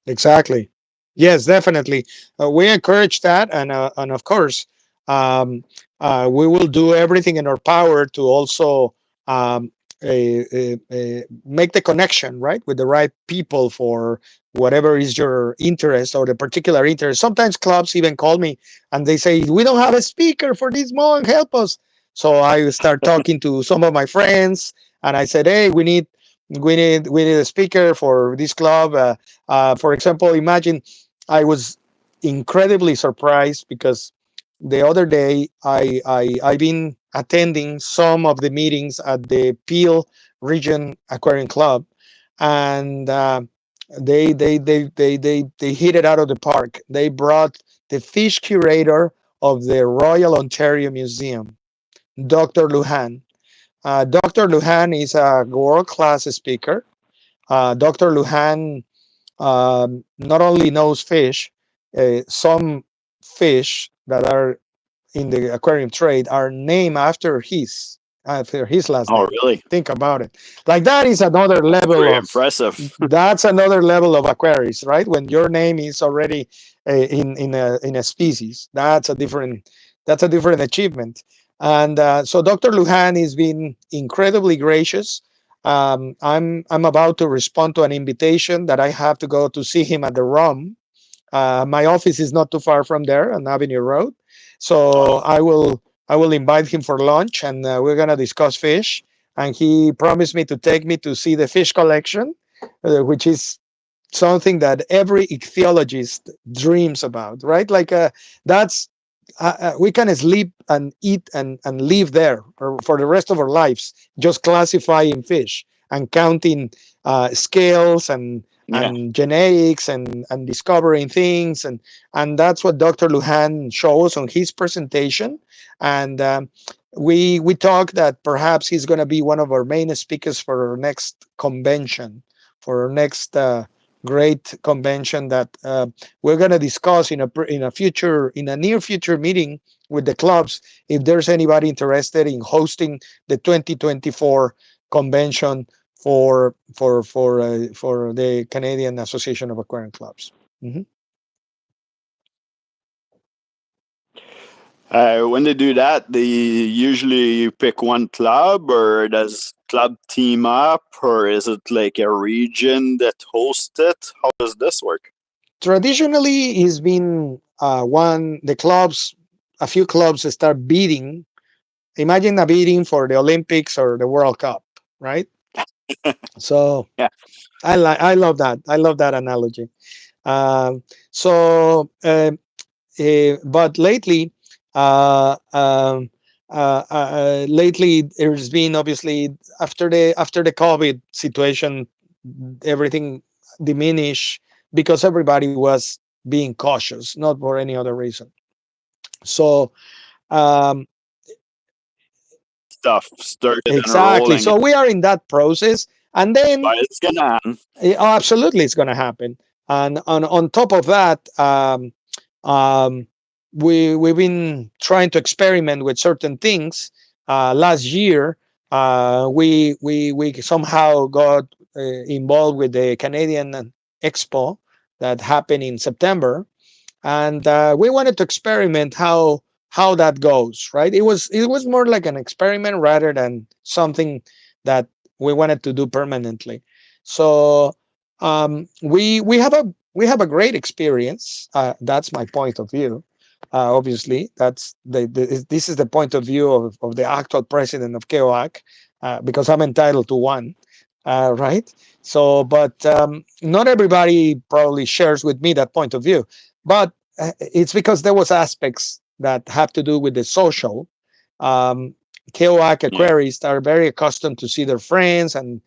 Exactly. Yes, definitely. We encourage that, and of course, um, we will do everything in our power to also um, make the connection right with the right people for whatever is your interest or the particular interest. Sometimes clubs even call me and they say, "We don't have a speaker for this month. Help us." So I start talking to some of my friends, and I said, "Hey, we need a speaker for this club." For example, imagine I was incredibly surprised because the other day I've been attending some of the meetings at the Peel Region Aquarium Club, and they hit it out of the park. They brought the fish curator of the Royal Ontario Museum, Dr. Lujan. Dr. Lujan is a world class speaker. Dr. Lujan not only knows fish, some fish that are in the aquarium trade are named after his last Oh, name. really? Think about it. Like that is another That's level very of impressive. that's another level of aquarists, right? When your name is already in a species, that's a different achievement. And so Dr. Lujan has been incredibly gracious. I'm about to respond to an invitation that I have to go to see him at the ROM. My office is not too far from there on Avenue Road, so Oh, I will invite him for lunch, and we're gonna discuss fish. And he promised me to take me to see the fish collection, which is something that every ichthyologist dreams about, right? Like that's we can sleep and eat and live there for the rest of our lives, just classifying fish and counting scales yeah. and genetics and discovering things, and that's what Dr. Lujan shows on his presentation. And we talk that perhaps he's going to be one of our main speakers for our next convention, for our next great convention that we're going to discuss in a near future meeting with the clubs, if there's anybody interested in hosting the 2024 convention for the Canadian Association of Aquarium Clubs. Mhm. When they do that, they usually pick one club, or does club team up, or is it like a region that hosts it? How does this work? Traditionally, it's been a few clubs start bidding. Imagine a bidding for the Olympics or the World Cup, right? So Yeah. I love that analogy. Um, so, but lately there's been obviously after the COVID situation, everything diminished because everybody was being cautious, not for any other reason. So um, Stuff started and exactly. rolling, So we are in that process, and then but it's gonna happen. absolutely it's going to happen. And on top of that, um, we've been trying to experiment with certain things. Last year, we somehow got involved with the Canadian Expo that happened in September, and we wanted to experiment how that goes. Right? It was more like an experiment rather than something that we wanted to do permanently. So we have a great experience. That's my point of view. Obviously, this is the point of view of the actual president of CAOAC, because I'm entitled to one, right? So, but not everybody probably shares with me that point of view. But it's because there was aspects that have to do with the social. Um, KOAC Yeah. Aquarists are very accustomed to see their friends and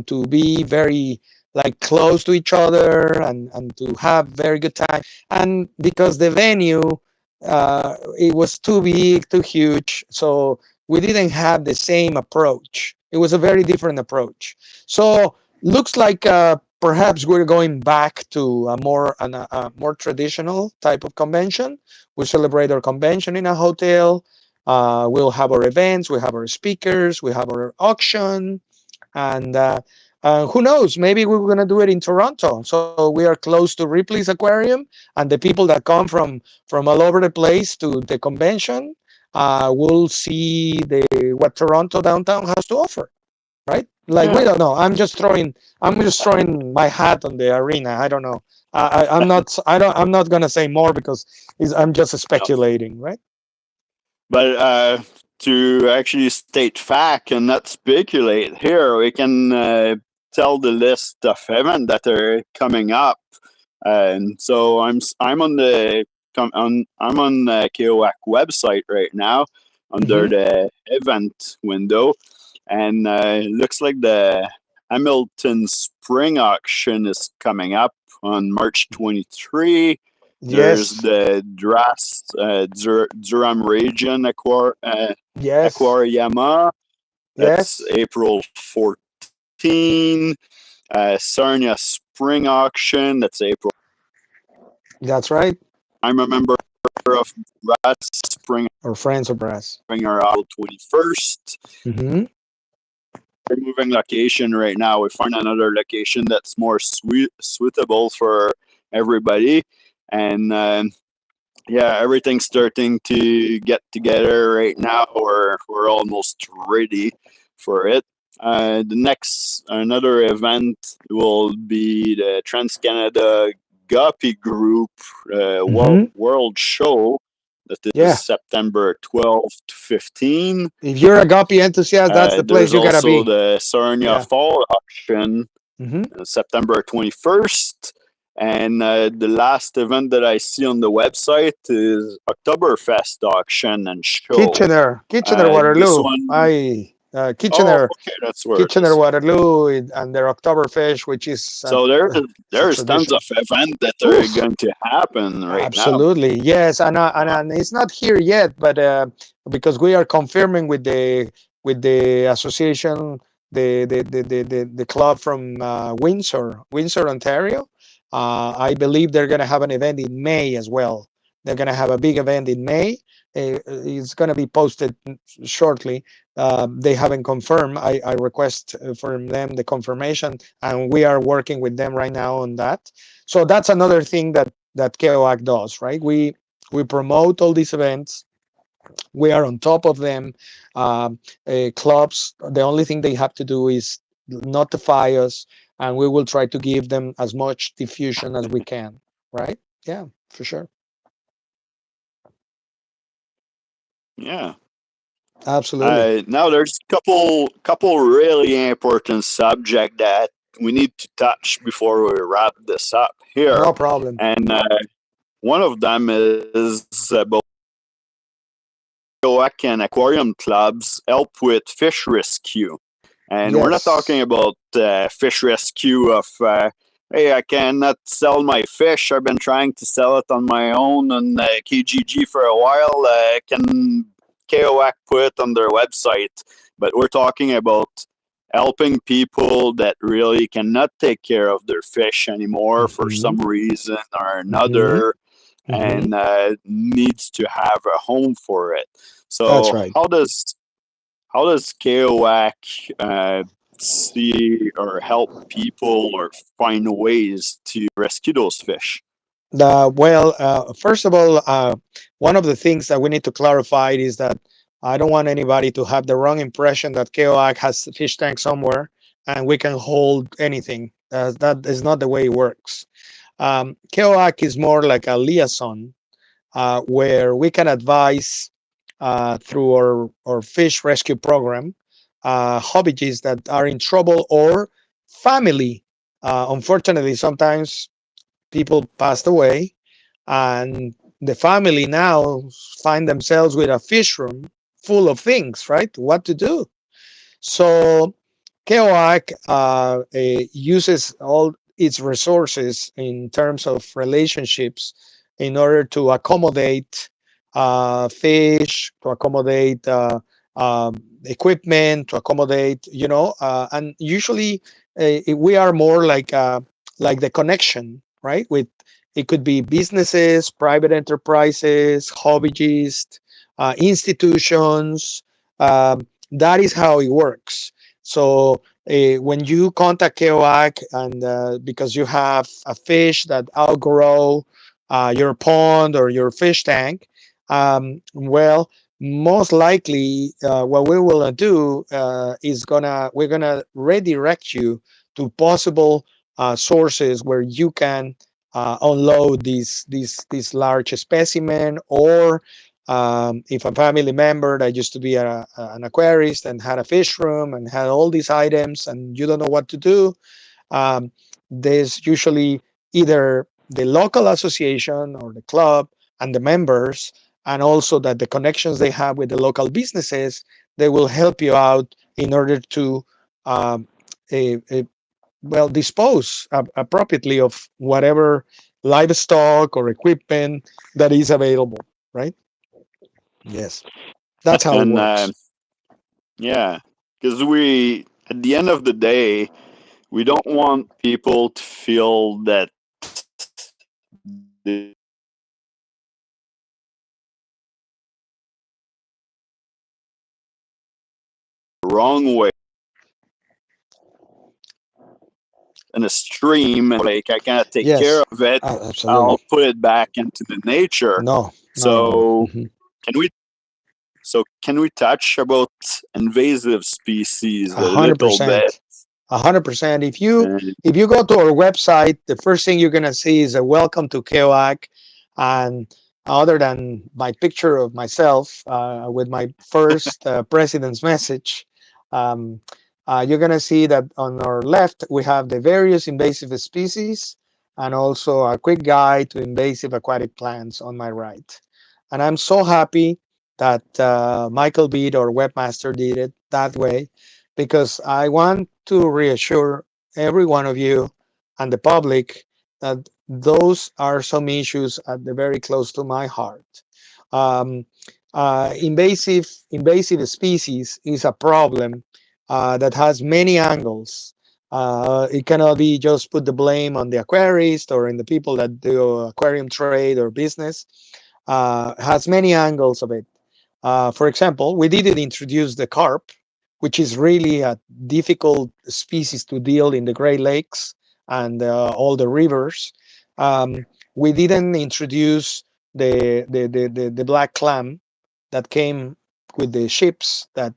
to be very like close to each other and to have very good time. And because the venue, it was too big, too huge, so we didn't have the same approach. It was a very different approach. So looks like perhaps we're going back to a more traditional type of convention. We celebrate our convention in a hotel. We'll have our events, we have our speakers, we have our auction, and who knows? Maybe we're going to do it in Toronto. So we are close to Ripley's Aquarium, and the people that come from all over the place to the convention will see the what Toronto downtown has to offer. Right? Like we Yeah. don't know. I'm just throwing my hat on the arena. I don't know. I'm not. I don't. I'm not going to say more because I'm just No. speculating. Right? But to actually state fact and not speculate here, we can tell the list of events that are coming up. And so I'm on the I'm on the KOAC website right now under Mm-hmm. the event window, and it looks like the Hamilton Spring Auction is coming up on March 23. There's Yes. the Durham Region Yes. Aquarium. That's Yes. April 14. Sarnia Spring Auction. That's April. That's right. I'm a member of Brass Spring Or friends of brass. are April 21st. Mm-hmm. We're moving location right now. We find another location that's more suitable for everybody. And yeah, everything's starting to get together right now. We're almost ready for it. The next another event will be the Trans Canada Guppy Group Mm-hmm. World Show. That is Yeah. September 12th to 15. If you're a guppy enthusiast, that's the place There's you gotta also be. the Sarnia Yeah. Fall Auction, Mm-hmm. September 21st. And the last event that I see on the website is Oktoberfest auction and show. Kitchener, This Waterloo. one, I oh, Kitchener, okay, that's where it Kitchener, is. Waterloo, and their Oktoberfest, which is So it's a there's tons of tradition. events that are Oof. going to happen right now. Absolutely, yes, and it's not here yet, but because we are confirming with the association, the club from Windsor, Ontario. I believe they're going to have an event in May as well. They're going to have a big event in May. It's going to be posted shortly. They haven't confirmed. I request from them the confirmation, and we are working with them right now on that. So that's another thing that KOAC does, right? We promote all these events. We are on top of them. Um, Clubs, the only thing they have to do is notify us, and we will try to give them as much diffusion as we can, right? Yeah, for sure. Yeah. Absolutely. Now there's couple really important subject that we need to touch before we wrap this up here, No problem. and one of them is about CAOAC and aquarium clubs help with fish rescue. And we're not Yes. talking about fish rescue of, hey, I cannot sell my fish. I've been trying to sell it on my own on KGG for a while. Can KOAC put it on their website? But we're talking about helping people that really cannot take care of their fish anymore for Hmm. some reason or Hmm. another, Hmm. and needs to have a home for it. That's So right. how does KOAC see or help people or find ways to rescue those fish? First of all, one of the things that we need to clarify is that I don't want anybody to have the wrong impression that CAOAC has a fish tank somewhere and we can hold anything. That is not the way it works. CAOAC is more like a liaison where we can advise through our fish rescue program hobbyists that are in trouble or family. Unfortunately, sometimes people passed away and the family now find themselves with a fish room full of things, right? What to do? So KOAC uses all its resources in terms of relationships in order to accommodate fish, to accommodate equipment, to accommodate, and usually we are more like the connection, right? With it could be businesses, private enterprises, hobbyists, institutions. That is how it works. So when you contact KOAC and because you have a fish that outgrow your pond or your fish tank, well, most likely what we will do is we're gonna redirect you to possible sources where you can unload these large specimen, or if a family member that used to be an aquarist and had a fish room and had all these items and you don't know what to do, um, there's usually either the local association or the club and the members, and also that the connections they have with the local businesses, they will help you out in order to um, a, a, dispose appropriately of whatever livestock or equipment that is available, right? Yes, that's how it And works. yeah, because at the end of the day, we don't want people to feel that they wrong way in a stream and like I cannot take care Yes, of it. I'll absolutely. put it back into the nature. No, not at all. So can we can we touch about invasive species A a hundred little bit? percent. 100%. And If you go to our website, the first thing you're gonna see is a welcome to KOAC, and other than my picture of myself with my first president's message, um, you're gonna see that on our left we have the various invasive species and also a quick guide to invasive aquatic plants on my right. And I'm so happy that Michael Beat, our webmaster, did it that way because I want to reassure every one of you and the public that those are some issues at the very close to my heart. Um, invasive species is a problem that has many angles. It cannot be just put the blame on the aquarist or in the people that do aquarium trade or business. Has many angles of it. For example, we didn't introduce the carp, which is really a difficult species to deal in the Great Lakes and all the rivers. We didn't introduce the black clam that came with the ships that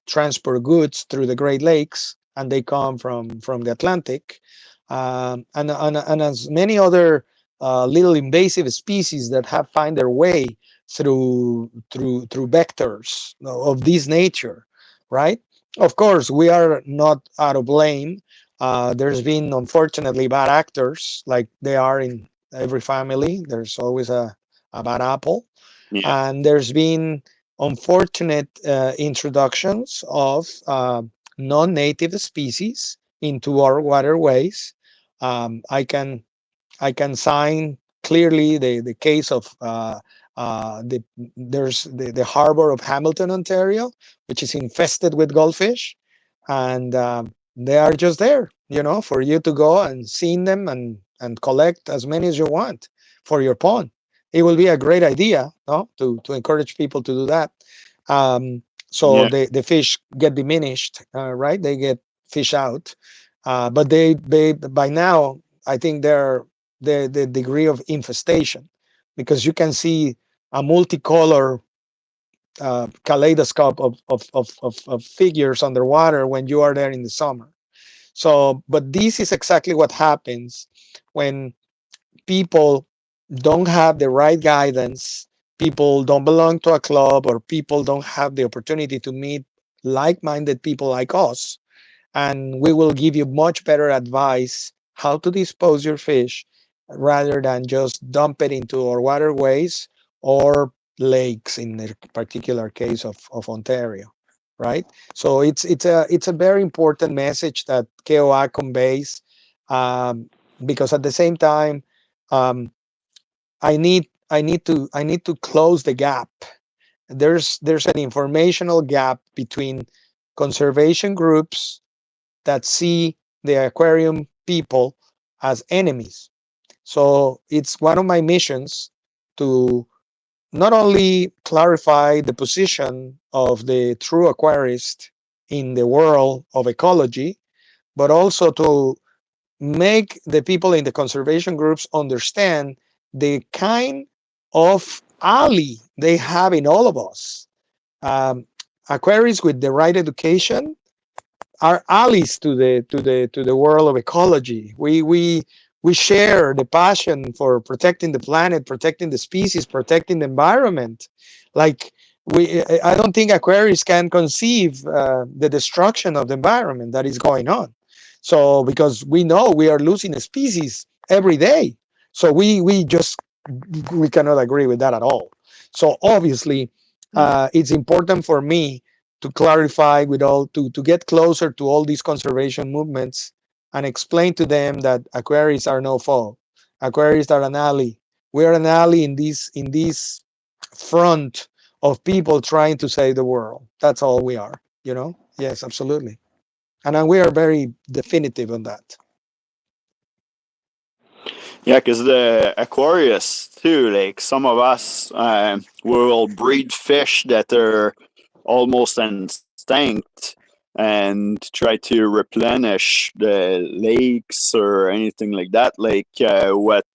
transport goods through the Great Lakes, and they come from the Atlantic, and as many other little invasive species that have find their way through vectors of this nature, right? Of course, we are not out of blame. There's been unfortunately bad actors, like they are in every family. There's always a bad apple, yeah, and there's been unfortunate introductions of non-native species into our waterways. I can sign clearly the case of there's the harbor of Hamilton, Ontario, which is infested with goldfish, and they are just there, for you to go and see them and collect as many as you want for your pond. It will be a great idea, no, to encourage people to do that. So yeah, the fish get diminished, right? They get fish out, but they by now I think they're the degree of infestation, because you can see a multicolor kaleidoscope of figures underwater when you are there in the summer. So, but this is exactly what happens when people don't have the right guidance, people don't belong to a club, or people don't have the opportunity to meet like minded people like us. And we will give you much better advice how to dispose your fish rather than just dump it into our waterways or lakes in the particular case of Ontario, right? So it's a very important message that KOA conveys, um, because at the same time, um, I need to close the gap. There's an informational gap between conservation groups that see the aquarium people as enemies. So it's one of my missions to not only clarify the position of the true aquarist in the world of ecology, but also to make the people in the conservation groups understand the kind of ally they have in all of us. Um, Aquarists with the right education are allies to the world of ecology. We share the passion for protecting the planet, protecting the species, protecting the environment. Like I don't think aquarists can conceive the destruction of the environment that is going on. So because we know we are losing a species every day, so we cannot agree with that at all. So obviously, it's important for me to clarify with all to get closer to all these conservation movements and explain to them that aquarists are no foe. Aquarists are an ally. We are an ally in this front of people trying to save the world. That's all we are. Yes, absolutely. And we are very definitive on that. Yeah, because the Aquarius too, like some of us will breed fish that are almost extinct and try to replenish the lakes or anything like that. Like what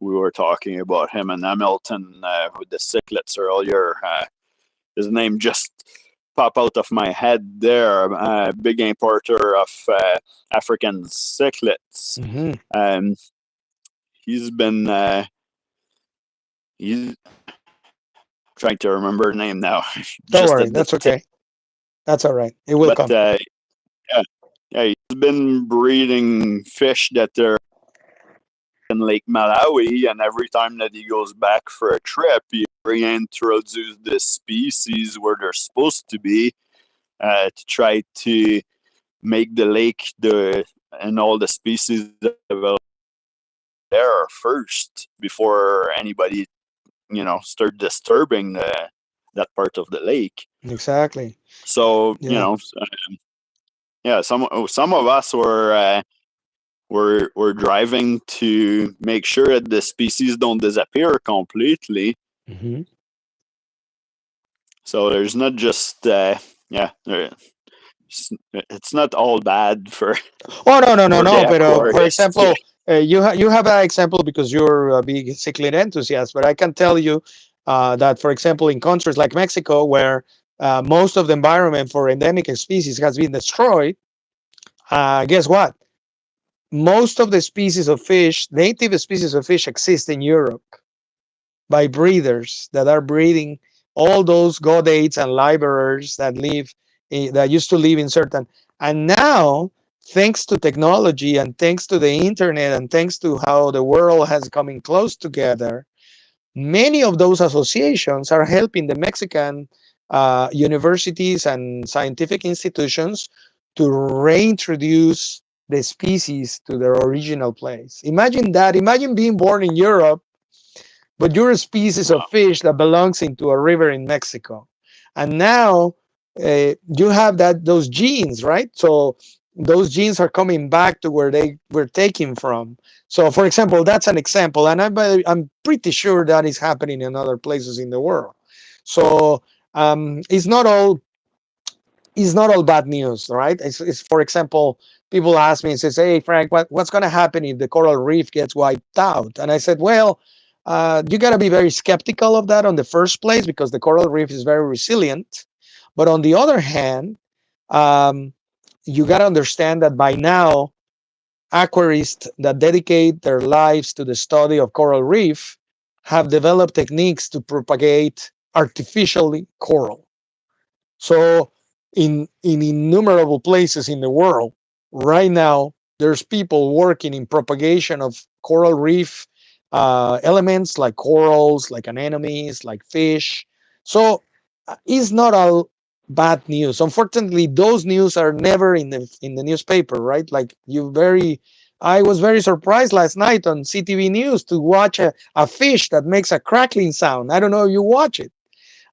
we were talking about him and Hamilton with the cichlids earlier. His name just pop out of my head there. Big importer of African cichlids. Hmm. Um, he's been he's trying to remember her name now, Don't just worry, at the that's tip. okay. That's all right. It will But come. yeah, yeah, he's been breeding fish that are in Lake Malawi, and every time that he goes back for a trip, he reintroduces the species where they're supposed to be to try to make the lake and all the species available there first before anybody start disturbing that part of the lake. Exactly. So Yeah. yeah, some of us were driving to make sure that the species don't disappear completely. Hmm. So there's not just yeah, it's not all bad for Oh, no, no, no, for no. the But for aquarists. example, you have that example because you're a big cichlid enthusiast. But I can tell you that, for example, in countries like Mexico, where most of the environment for endemic species has been destroyed, guess what? Most of the species of fish, native species of fish, exist in Europe by breeders that are breeding all those godates and laborers that used to live in certain. And now, thanks to technology and thanks to the internet and thanks to how the world has coming close together, many of those associations are helping the Mexican universities and scientific institutions to reintroduce the species to their original place. Imagine that. Imagine being born in Europe, but you're a species of fish that belongs into a river in Mexico. And now you have those genes, right? So those genes are coming back to where they were taken from. So, for example, that's an example, and I'm pretty sure that is happening in other places in the world. So it's not all it's not all bad news, right? It's for example, people ask me and says, "Hey, Frank, what's going to happen if the coral reef gets wiped out?" And I said, "Well, you got to be very skeptical of that on the first place because the coral reef is very resilient. But on the other hand, um, you got to understand that by now, aquarists that dedicate their lives to the study of coral reef have developed techniques to propagate artificially coral. So in innumerable places in the world right now, there's people working in propagation of coral reef elements like corals, like anemones, like fish. So it's not all bad news. Unfortunately, those news are never in the newspaper, right? Like you very. I was very surprised last night on CTV News to watch a fish that makes a crackling sound. I don't know if you watch it.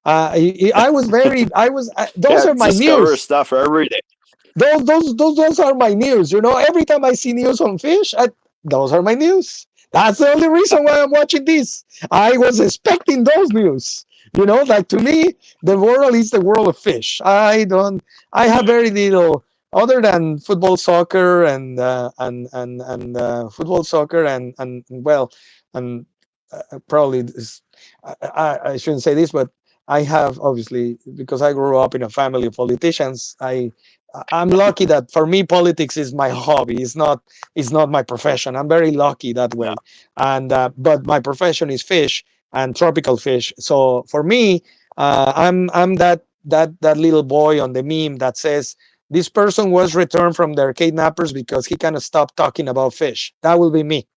I was very, I was, those Yeah, are my discover news. stuff every day. Those are my news. You know, every time I see news on fish, those are my news. That's the only reason why I'm watching this. I was expecting those news. You know, like to me, the world is the world of fish. I have very little other than football, soccer, and football, soccer, and well, and probably this, I shouldn't say this, but I have obviously because I grew up in a family of politicians. I'm lucky that for me politics is my hobby. It's not my profession. I'm very lucky that Yeah. way. And but my profession is fish and tropical fish. So for me, I'm that little boy on the meme that says this person was returned from their kidnappers because he kind of stopped talking about fish. That will be me,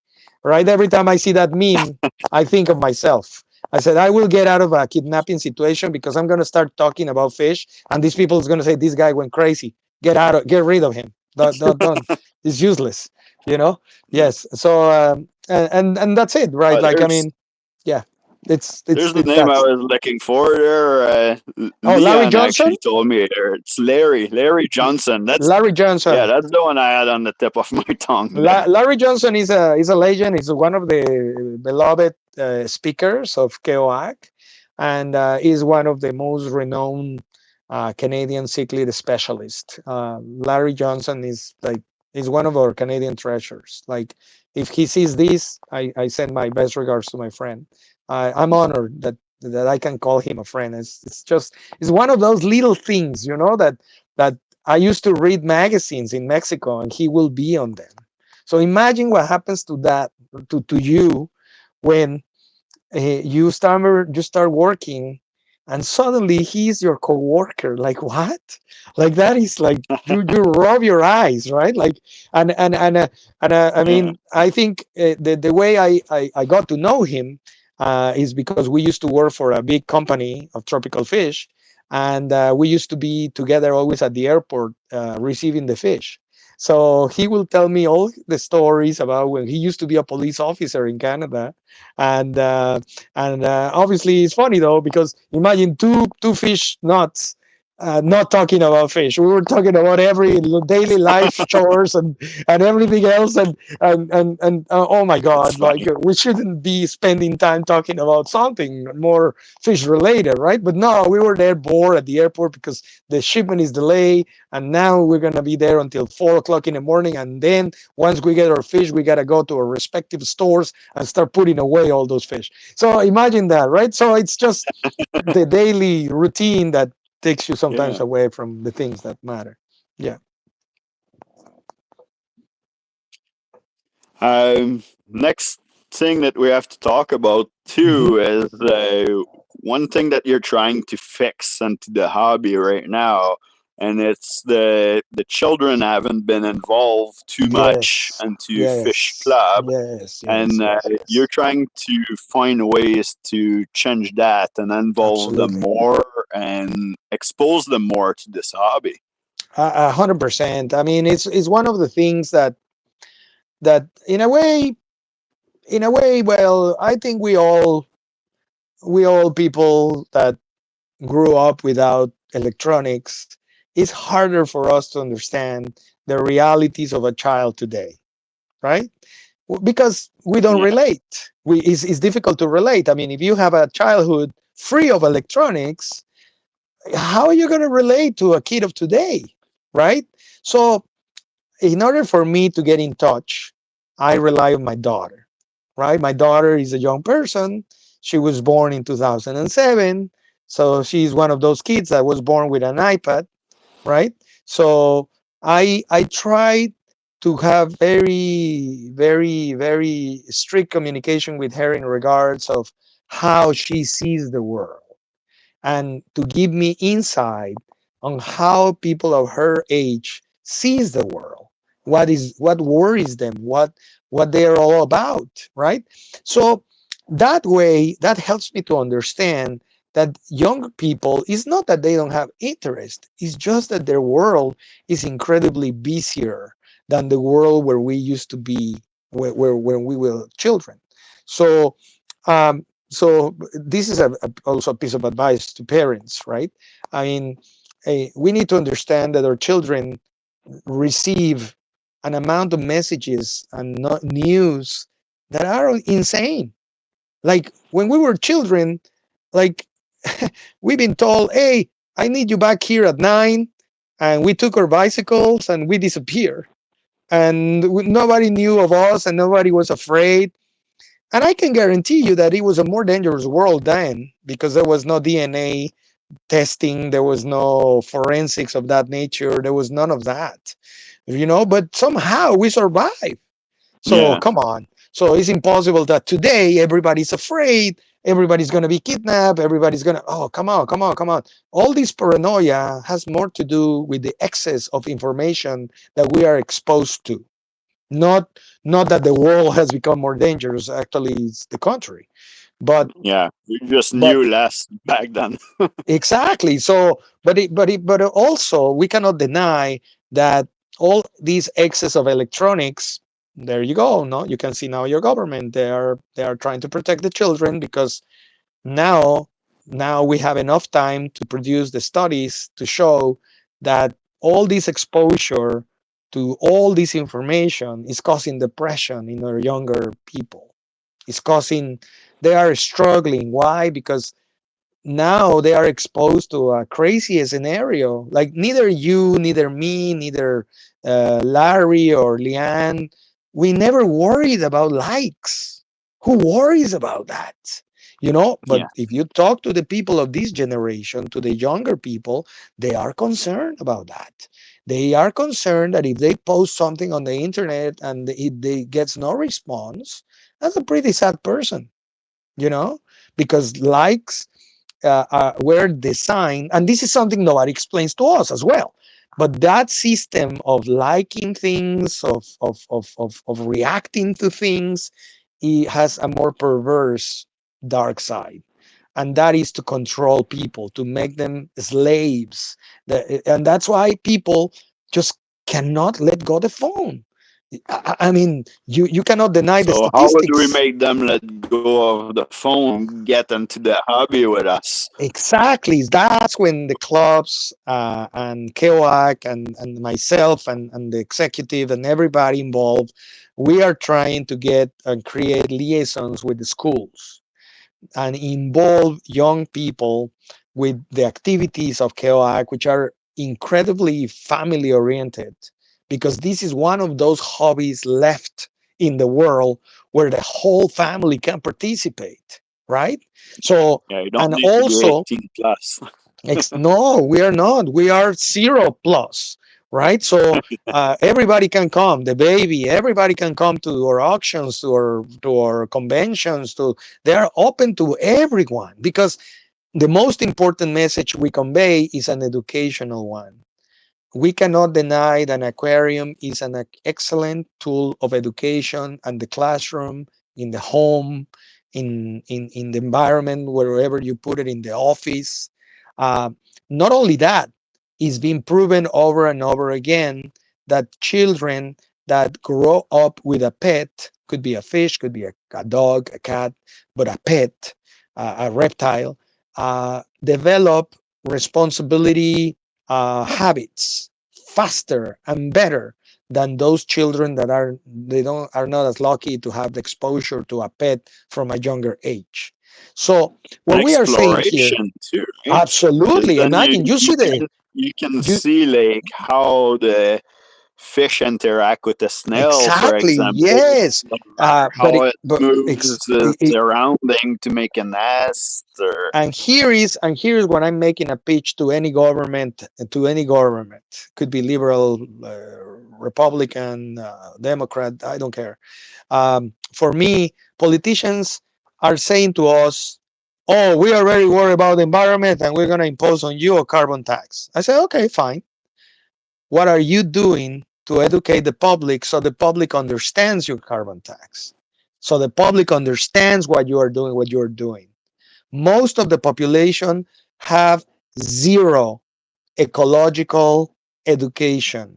right? Every time I see that meme, I think of myself. I said, I will get out of a kidnapping situation because I'm going to start talking about fish. And these people is going to say, this guy went crazy. Get rid of him. Don't. It's useless, you know? Yeah. Yes. So, and that's it, right? Oh, Like, I mean, yeah, there's the it's name I that. was looking for there. Oh, Larry Leon actually Johnson? told me there. It's Larry Johnson. Larry Yeah, Johnson. that's the one I had on the tip of my tongue there. Larry Johnson is a legend. He's one of the beloved speakers of CAOAC, and is one of the most renowned Canadian cichlid specialists. Larry Johnson is one of our Canadian treasures. Like if he sees this, I send my best regards to my friend. I'm honored that I can call him a friend. It's one of those little things, you know, that I used to read magazines in Mexico, and he will be on them. So imagine what happens to that to you when you start working, and suddenly he's your coworker. Like what? Like that is like you rub your eyes, right? Like and I Yeah. mean, I think the way I got to know him is because we used to work for a big company of tropical fish, and we used to be together always at the airport receiving the fish. So he will tell me all the stories about when he used to be a police officer in Canada, and obviously it's funny though because imagine two fish nuts not talking about fish. We were talking about every daily life chores and everything else, and oh my That's god, like funny. we shouldn't be spending time talking about something more fish related, right? But no, we were there bored at the airport because the shipment is delayed, and now we're gonna be there until 4 o'clock in the morning, and then once we get our fish, we gotta go to our respective stores and start putting away all those fish. So imagine that, right? So it's just the daily routine that takes you sometimes Yeah. away from the things that matter. Yeah. Next thing that we have to talk about Hmm. too is one thing that you're trying to fix into the hobby right now, and it's the children haven't been involved too much Yes. into Fish Yes. Club, Yes. Yes. and Yes. you're Yes. trying to find ways to change that and involve them Absolutely. more and expose them more to this hobby. 100%. I mean, it's one of the things that in a way, well, I think we all people that grew up without electronics, it's harder for us to understand the realities of a child today, right? Because we don't Yeah. relate. It's difficult to relate. I mean, if you have a childhood free of electronics, how are you going to relate to a kid of today, right? So in order for me to get in touch, I rely on my daughter, right? My daughter is a young person. She was born in 2007. So she's one of those kids that was born with an iPad, right? So I try to have very strict communication with her in regards of how she sees the world, and to give me insight on how people of her age sees the world, what worries them, what they're all about, right? So that way, that helps me to understand that younger people, is not that they don't have interest, it's just that their world is incredibly busier than the world where we used to be, when we were children. So so this is also a piece of advice to parents, right? I mean, we need to understand that our children receive an amount of messages and news that are insane. Like when we were children, like we've been told, hey, I need you back here at 9, and we took our bicycles and we disappeared, and nobody knew of us and nobody was afraid. And I can guarantee you that it was a more dangerous world then, because there was no DNA testing, there was no forensics of that nature, there was none of that, but somehow we survived. So Yeah. come on. So it's impossible that today everybody's afraid, everybody's going to be kidnapped, everybody's going to, oh, come on, come on, come on. All this paranoia has more to do with the excess of information that we are exposed to. Not that the world has become more dangerous. Actually, it's the contrary. But Yeah. We just but knew less back then. exactly. So, but also we cannot deny that all these excess of electronics. There you go. No, you can see now your government. They are trying to protect the children, because now now we have enough time to produce the studies to show that all this exposure to all this information is causing depression in our younger people. It's causing, they are struggling. Why? Because now they are exposed to a crazy scenario. Like neither you, neither me, neither Larry or Leanne, we never worried about likes. Who worries about that? But Yeah. if you talk to the people of this generation, to the younger people, they are concerned about that. They are concerned that if they post something on the internet and it they gets no response, that's a pretty sad person, you know, because likes were designed, and this is something nobody explains to us as well. But that system of liking things, of reacting to things, it has a more perverse dark side, and that is to control people, to make them slaves. And that's why people just cannot let go the phone. I mean, you cannot deny the So how would we statistics. make them let go of the phone, get into the hobby with us? Exactly. That's when the clubs and CAOAC and myself and the executive and everybody involved, we are trying to get and create liaisons with the schools and involve young people with the activities of CAOAC, which are incredibly family oriented, because this is one of those hobbies left in the world where the whole family can participate, right? So, Yeah, you don't and need to be also, 18 plus. no, we are not. We are 0+, right? So everybody can come. The baby, everybody can come to our auctions, to our conventions. They are open to everyone, because the most important message we convey is an educational one. We cannot deny that an aquarium is an excellent tool of education and the classroom, in the home, in the environment, wherever you put it, in the office. Uh, Not only that, it's been proven over and over again that children that grow up with a pet, could be a fish, could be a dog, a cat, but a pet, a reptile, develop responsibility habits faster and better than those children that are not as lucky to have the exposure to a pet from a younger age. So And what we are saying here, exploration too, right? Because absolutely. then Imagine you see the you can you see like how the fish interact with the snail, for exactly example, yes. or But how it, it but moves ex, the it, surrounding to make a nest, or and here is when I'm making a pitch to any government, could be liberal, Republican, Democrat, I don't care. For me, politicians are saying to us, "Oh, we are very worried about the environment, and we're going to impose on you a carbon tax." I say, "Okay, fine. What are you doing to educate the public so the public understands your carbon tax, so the public understands what you are doing, what you're doing?" Most of the population have zero ecological education.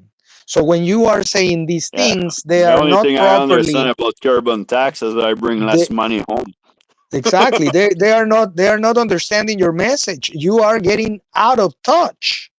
So when you are saying these yeah. things, they The are only not thing I understand properly. about carbon tax is I bring They, less money home. exactly. They are not understanding your message. You are getting out of touch.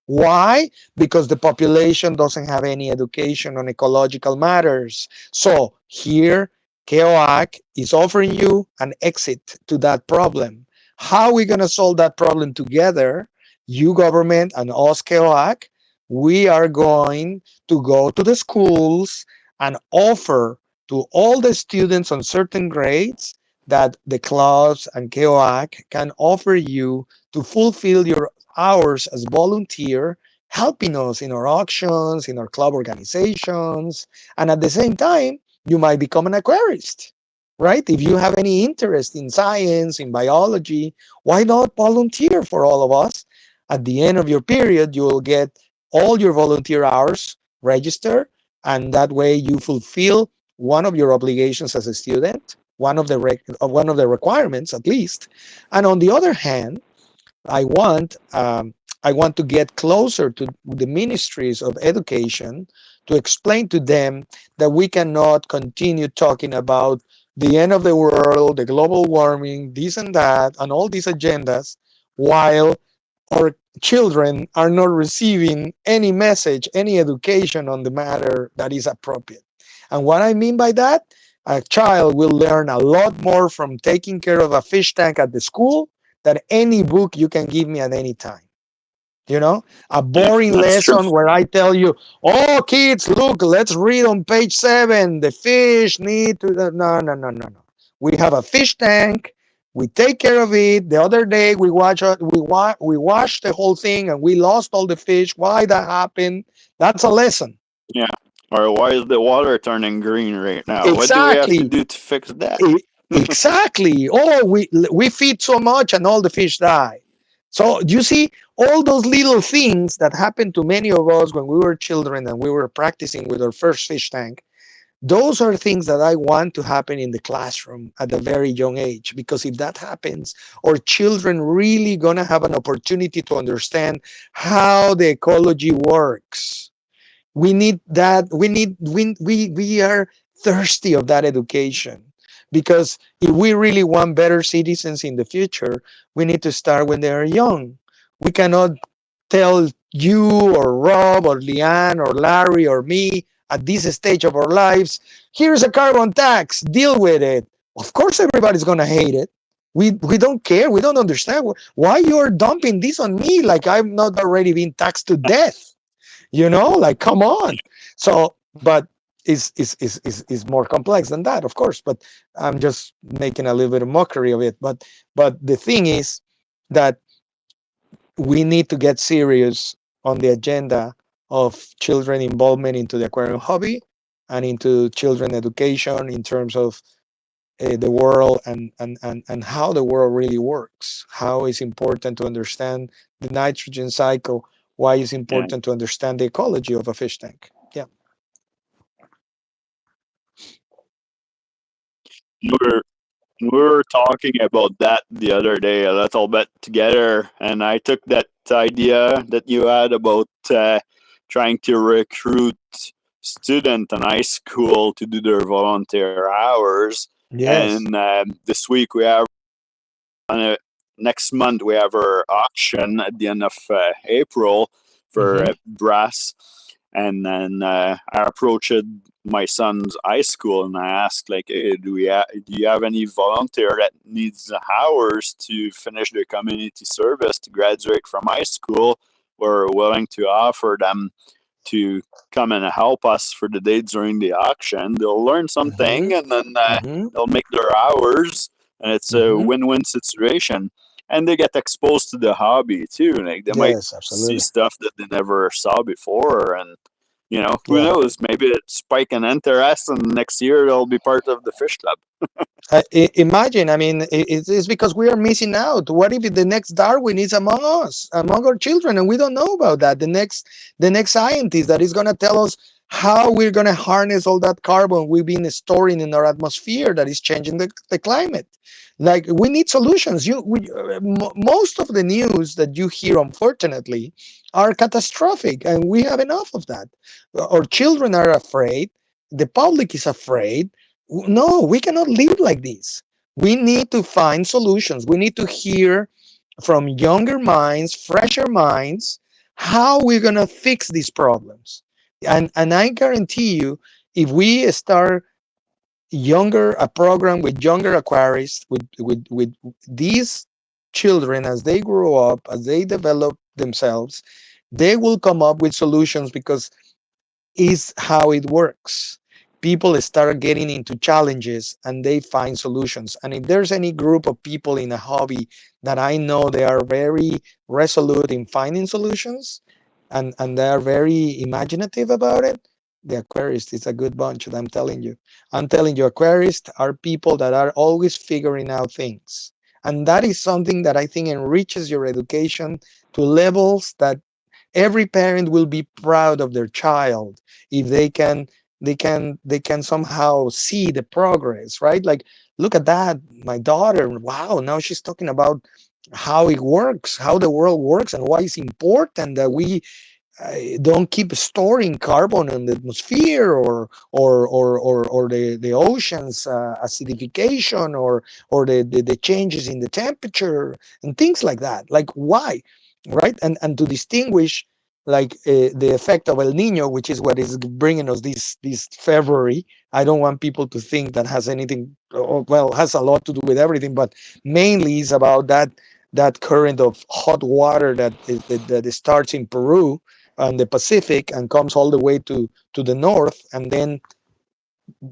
Why? Because the population doesn't have any education on ecological matters. So here, CAOAC is offering you an exit to that problem. How are we going to solve that problem together? You government and us CAOAC, we are going to go to the schools and offer to all the students on certain grades that the clubs and CAOAC can offer you to fulfill your hours as volunteer, helping us in our auctions, in our club organizations, and at the same time, you might become an aquarist, right? If you have any interest in science, in biology, why not volunteer for all of us? At the end of your period, you will get all your volunteer hours registered, and that way you fulfill one of your obligations as a student, one of the requirements at least. And on the other hand, I want I want to get closer to the ministries of education to explain to them that we cannot continue talking about the end of the world, the global warming, this and that, and all these agendas, while our children are not receiving any message, any education on the matter that is appropriate. And what I mean by that, a child will learn a lot more from taking care of a fish tank at the school than any book you can give me at any time. You know, a Yeah, boring that's true. lesson where I tell you, "Oh, kids, look, let's read on page 7. The fish need to." No, no, no, no, no. We have a fish tank. We take care of it. The other day, we washed the whole thing, and we lost all the fish. Why that happened? That's a lesson. Yeah. Or why is the water turning green right now? What do we have to Exactly. do to fix that? E- Exactly. Oh, we feed so much and all the fish die. So you see all those little things that happened to many of us when we were children and we were practicing with our first fish tank. Those are things that I want to happen in the classroom at a very young age, because if that happens, our children really gonna have an opportunity to understand how the ecology works. We need that. We are thirsty of that education, because if we really want better citizens in the future, we need to start when they are young. We cannot tell you or Rob or Leanne or Larry or me at this stage of our lives, "Here's a carbon tax, deal with it." Of course everybody's going to hate it. We don't care. We don't understand why you're dumping this on me like I'm not already being taxed to death. Like, come on. So, but is more complex than that, of course. But I'm just making a little bit of mockery of it. But the thing is that we need to get serious on the agenda of children involvement into the aquarium hobby and into children education in terms of the world, and how the world really works, how it's important to understand the nitrogen cycle, why it's Yeah. important to understand the ecology of a fish tank. Yeah. We're we were talking about that the other day a little bit together, and I took that idea that you had about trying to recruit students in high school to do their volunteer hours. Yes. And this week we have next month we have our auction at the end of April for Hmm. brass. And then I approached my son's high school and I asked, like, hey, do you have any volunteer that needs hours to finish their community service to graduate from high school? We're willing to offer them to come and help us for the day during the auction. They'll learn Hmm. something and then Hmm. they'll make their hours, and it's a Hmm. win-win situation. And they get exposed to the hobby too. Like they might Yes, see absolutely. stuff that they never saw before, and who Yeah. knows? Maybe it spike in interest, and next year they'll be part of the fish club. Imagine, I mean, it's because we are missing out. What if the next Darwin is among us, among our children, and we don't know about that? The next scientist that is going to tell us how we're going to harness all that carbon we've been storing in our atmosphere that is changing the climate. Like we need solutions. Most of the news that you hear, unfortunately, are catastrophic, and we have enough of that. Our children are afraid. The public is afraid. No, we cannot live like this. We need to find solutions. We need to hear from younger minds, fresher minds, how we're going to fix these problems. And I guarantee you, if we start a program with younger aquarists, with these children as they grow up, as they develop themselves, they will come up with solutions because is how it works. People start getting into challenges and they find solutions. And if there's any group of people in a hobby that I know they are very resolute in finding solutions and they are very imaginative about it, the aquarist is a good bunch. I'm telling you. I'm telling you, aquarists are people that are always figuring out things. And that is something that I think enriches your education to levels that every parent will be proud of their child if they can somehow see the progress, right? Like, look at that, my daughter, wow, now she's talking about how it works, how the world works, and why it's important that we don't keep storing carbon in the atmosphere, or the oceans acidification, or the changes in the temperature and things like that. Like, why, right? And to distinguish, like, the effect of El Nino, which is what is bringing us this February. I don't want people to think that has anything, well, has a lot to do with everything, but mainly is about that current of hot water that starts in Peru and the Pacific and comes all the way to the north, and then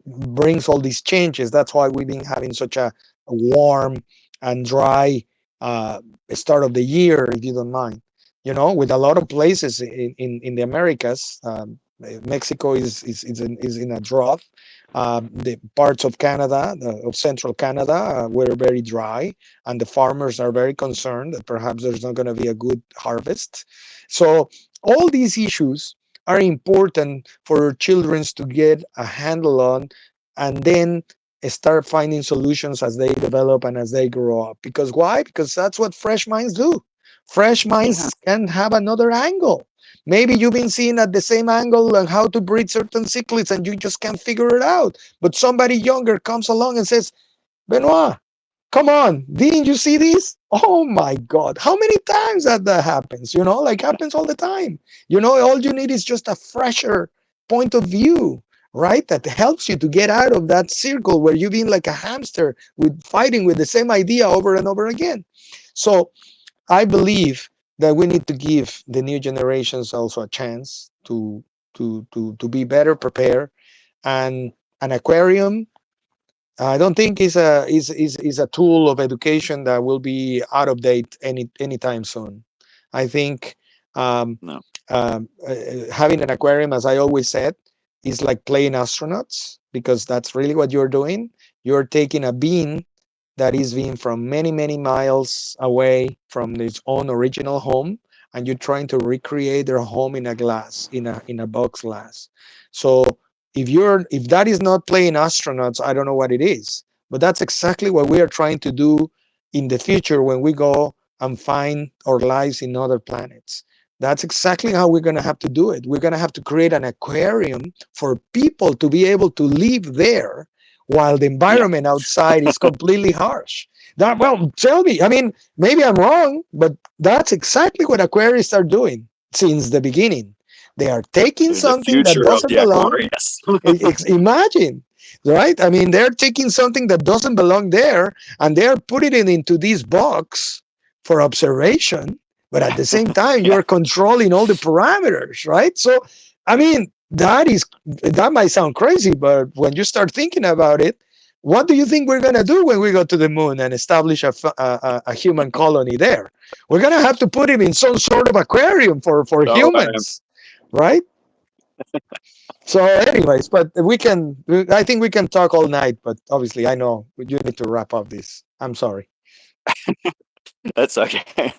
brings all these changes. That's why we've been having such a warm and dry uh, start of the year, if you don't mind. With a lot of places in the Americas, Mexico is in a drought. The parts of Canada, of central Canada, were very dry, and the farmers are very concerned that perhaps there's not going to be a good harvest. So all these issues are important for children to get a handle on, and then start finding solutions as they develop and as they grow up. Because why? Because that's what fresh minds do. Fresh Yeah, minds can have another angle. Maybe you've been seeing at the same angle on how to breed certain cichlids and you just can't figure it out. But somebody younger comes along and says, Benoit, come on, didn't you see this? Oh my God, how many times that happens? Like, happens all the time. All you need is just a fresher point of view, right? That helps you to get out of that circle where you've been like a hamster with fighting with the same idea over and over again. So I believe that we need to give the new generations also a chance to be better prepared. And an aquarium, I don't think is a tool of education that will be out of date anytime soon. I think um, no, having an aquarium, as I always said, is like playing astronauts, because that's really what you're doing. You're taking a bean that is being from many, many miles away from its own original home, and you're trying to recreate their home in a glass, in a box glass. So if that is not playing astronauts, I don't know what it is. But that's exactly what we are trying to do in the future when we go and find our lives in other planets. That's exactly how we're going to have to do it. We're going to have to create an aquarium for people to be able to live there while the yeah, environment outside is completely harsh. Well, tell me, I mean, maybe I'm wrong, but that's exactly what aquarists are doing since the beginning. They are taking They're the something that future of doesn't the belong. Aquarius. Imagine, right? I mean, they're taking something that doesn't belong there and they're putting it into this box for observation. But at the same time, Yeah. you're controlling all the parameters, right? So, I mean, that might sound crazy, but when you start thinking about it, what do you think we're gonna do when we go to the moon and establish a human colony there? We're gonna have to put him in some sort of aquarium for So humans, right? So, anyways, but we can. I think we can talk all night, but obviously, I know you need to wrap up this. I'm sorry. that's okay.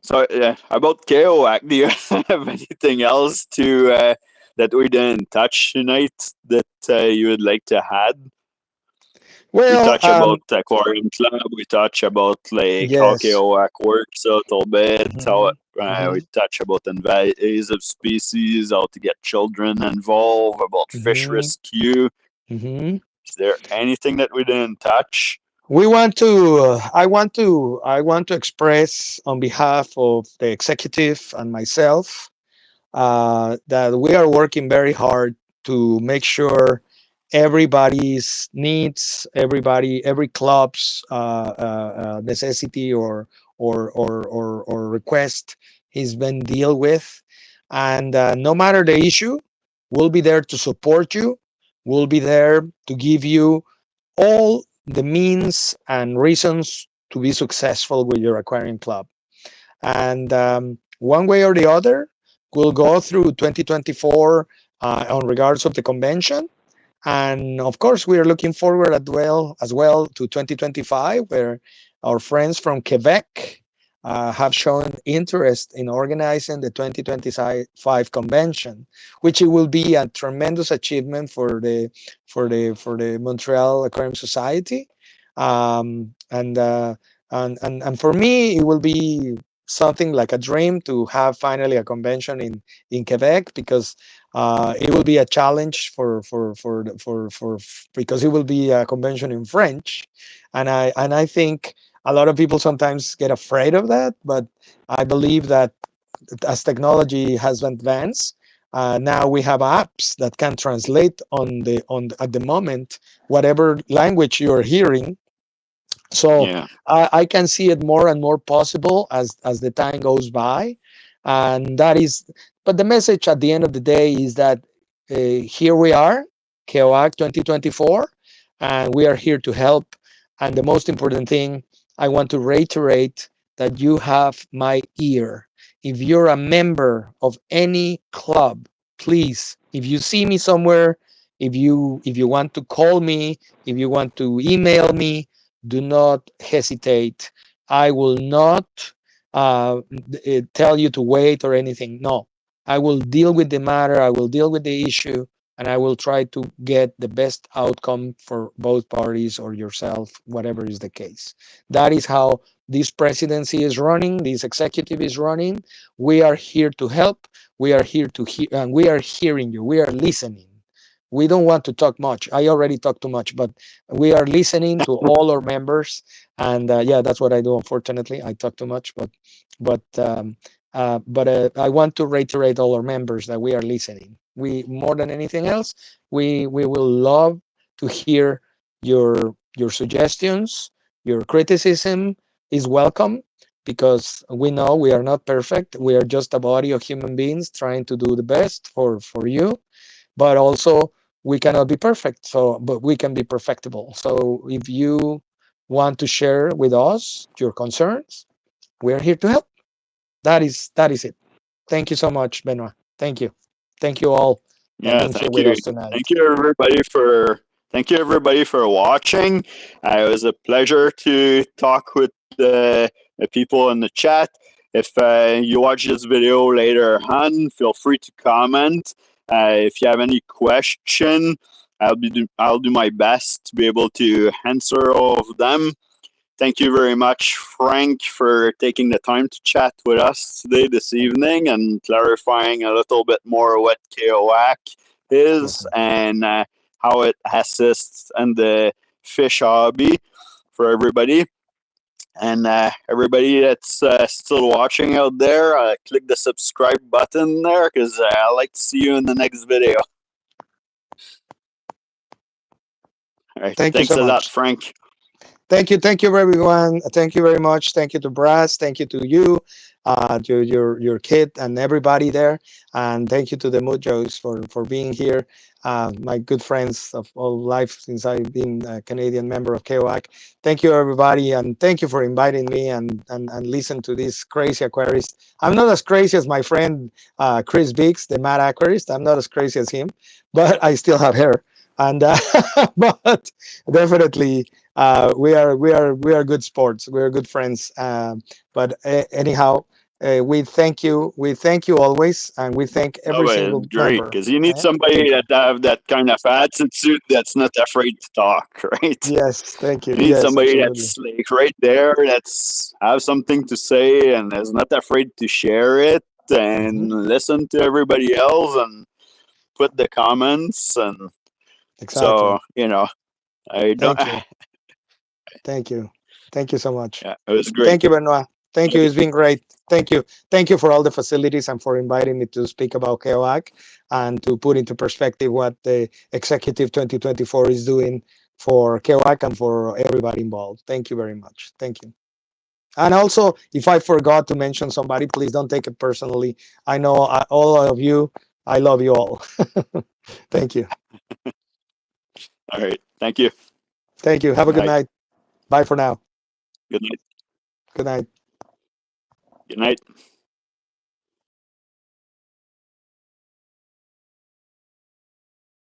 So yeah, about CAOAC, do you have anything else to that we didn't touch tonight that you would like to add? We Well, touch about Aquarium Club. We touch about like how yes. KOAC works a little bit. How Hmm. Hmm. we touch about invasive species, how to get children involved, about fish Hmm. rescue. Hmm. Is there anything that we didn't touch? We want to. I want to express on behalf of the executive and myself that we are working very hard to make sure everybody's needs, every club's necessity or request has been dealt with, and no matter the issue, we'll be there to support you. We'll be there to give you all the means and reasons to be successful with your aquarium club. And one way or the other, we'll go through 2024 on regards of the convention. And of course, we are looking forward as well to 2025, where our friends from Quebec have shown interest in organizing the 2025 convention, which it will be a tremendous achievement for the Montreal Aquarium Society, and for me, it will be something like a dream to have finally a convention in Quebec, because it will be a challenge for because it will be a convention in French, and I think a lot of people sometimes get afraid of that, but I believe that as technology has advanced, now we have apps that can translate at the moment whatever language you are hearing. So Yeah, I can see it more and more possible as the time goes by, and that is. But the message at the end of the day is that here we are, CAOAC 2024, and we are here to help. And the most important thing, I want to reiterate that you have my ear. If you're a member of any club, please, if you see me somewhere, if you want to call me, if you want to email me, do not hesitate. I will not tell you to wait or anything. No, I will deal with the matter. I will deal with the issue, and I will try to get the best outcome for both parties or yourself, whatever is the case. That is how this presidency is running, this executive is running. We are here to help. We are here to hear, and we are hearing you. We are listening. We don't want to talk much. I already talked too much, but we are listening to all our members, and yeah, that's what I do. Unfortunately, I talk too much, but I want to reiterate all our members that we are listening. We, more than anything else, we will love to hear your suggestions. Your criticism is welcome, because we know we are not perfect. We are just a body of human beings trying to do the best for you, but also we cannot be perfect, so but we can be perfectible. So if you want to share with us your concerns, we're here to help. That is it. Thank you so much, Benoit. Thank you all for yeah. being here Thank with you, us tonight. thank you everybody for watching. It was a pleasure to talk with the people in the chat. If you watch this video later on, feel free to comment. If you have any question, I'll do my best to be able to answer all of them. Thank you very much, Frank, for taking the time to chat with us today, this evening, and clarifying a little bit more what KOAC is Welcome. and how it assists in the fish hobby for everybody. And everybody that's still watching out there, click the subscribe button there because I'd like to see you in the next video. All right. Thank you Thanks so a lot, much. Frank. Thank you, everyone. Thank you very much. Thank you to Brass. Thank you to you, to your kid, and everybody there. And thank you to the Mujos for being here. My good friends of all life since I've been a Canadian member of CAOAC. Thank you, everybody, and thank you for inviting me and listen to this crazy aquarist. I'm not as crazy as my friend Chris Biggs, the mad aquarist. I'm not as crazy as him, but I still have hair. And but definitely we are good sports. We are good friends. But anyhow, we thank you always, and we thank Oh, every but it's single great member. because you need somebody Thank you. that have that kind of attitude that's not afraid to talk, right? Yes, thank you. You need Yes, somebody absolutely. that's like right there, that's have something to say and is not afraid to share it Hmm. and listen to everybody else and put the comments. And Exactly. so, I don't. Thank you. Thank you. Thank you so much. Yeah, it was great. Thank you, Benoit. Thank you. Okay. It's been great. Thank you. Thank you for all the facilities and for inviting me to speak about KOAC and to put into perspective what the Executive 2024 is doing for KOAC and for everybody involved. Thank you very much. Thank you. And also, if I forgot to mention somebody, please don't take it personally. I know all of you, I love you all. Thank you. All right. Thank you. Thank you. Have a Good good night. night. Bye for now. Good night. Good night. Good night.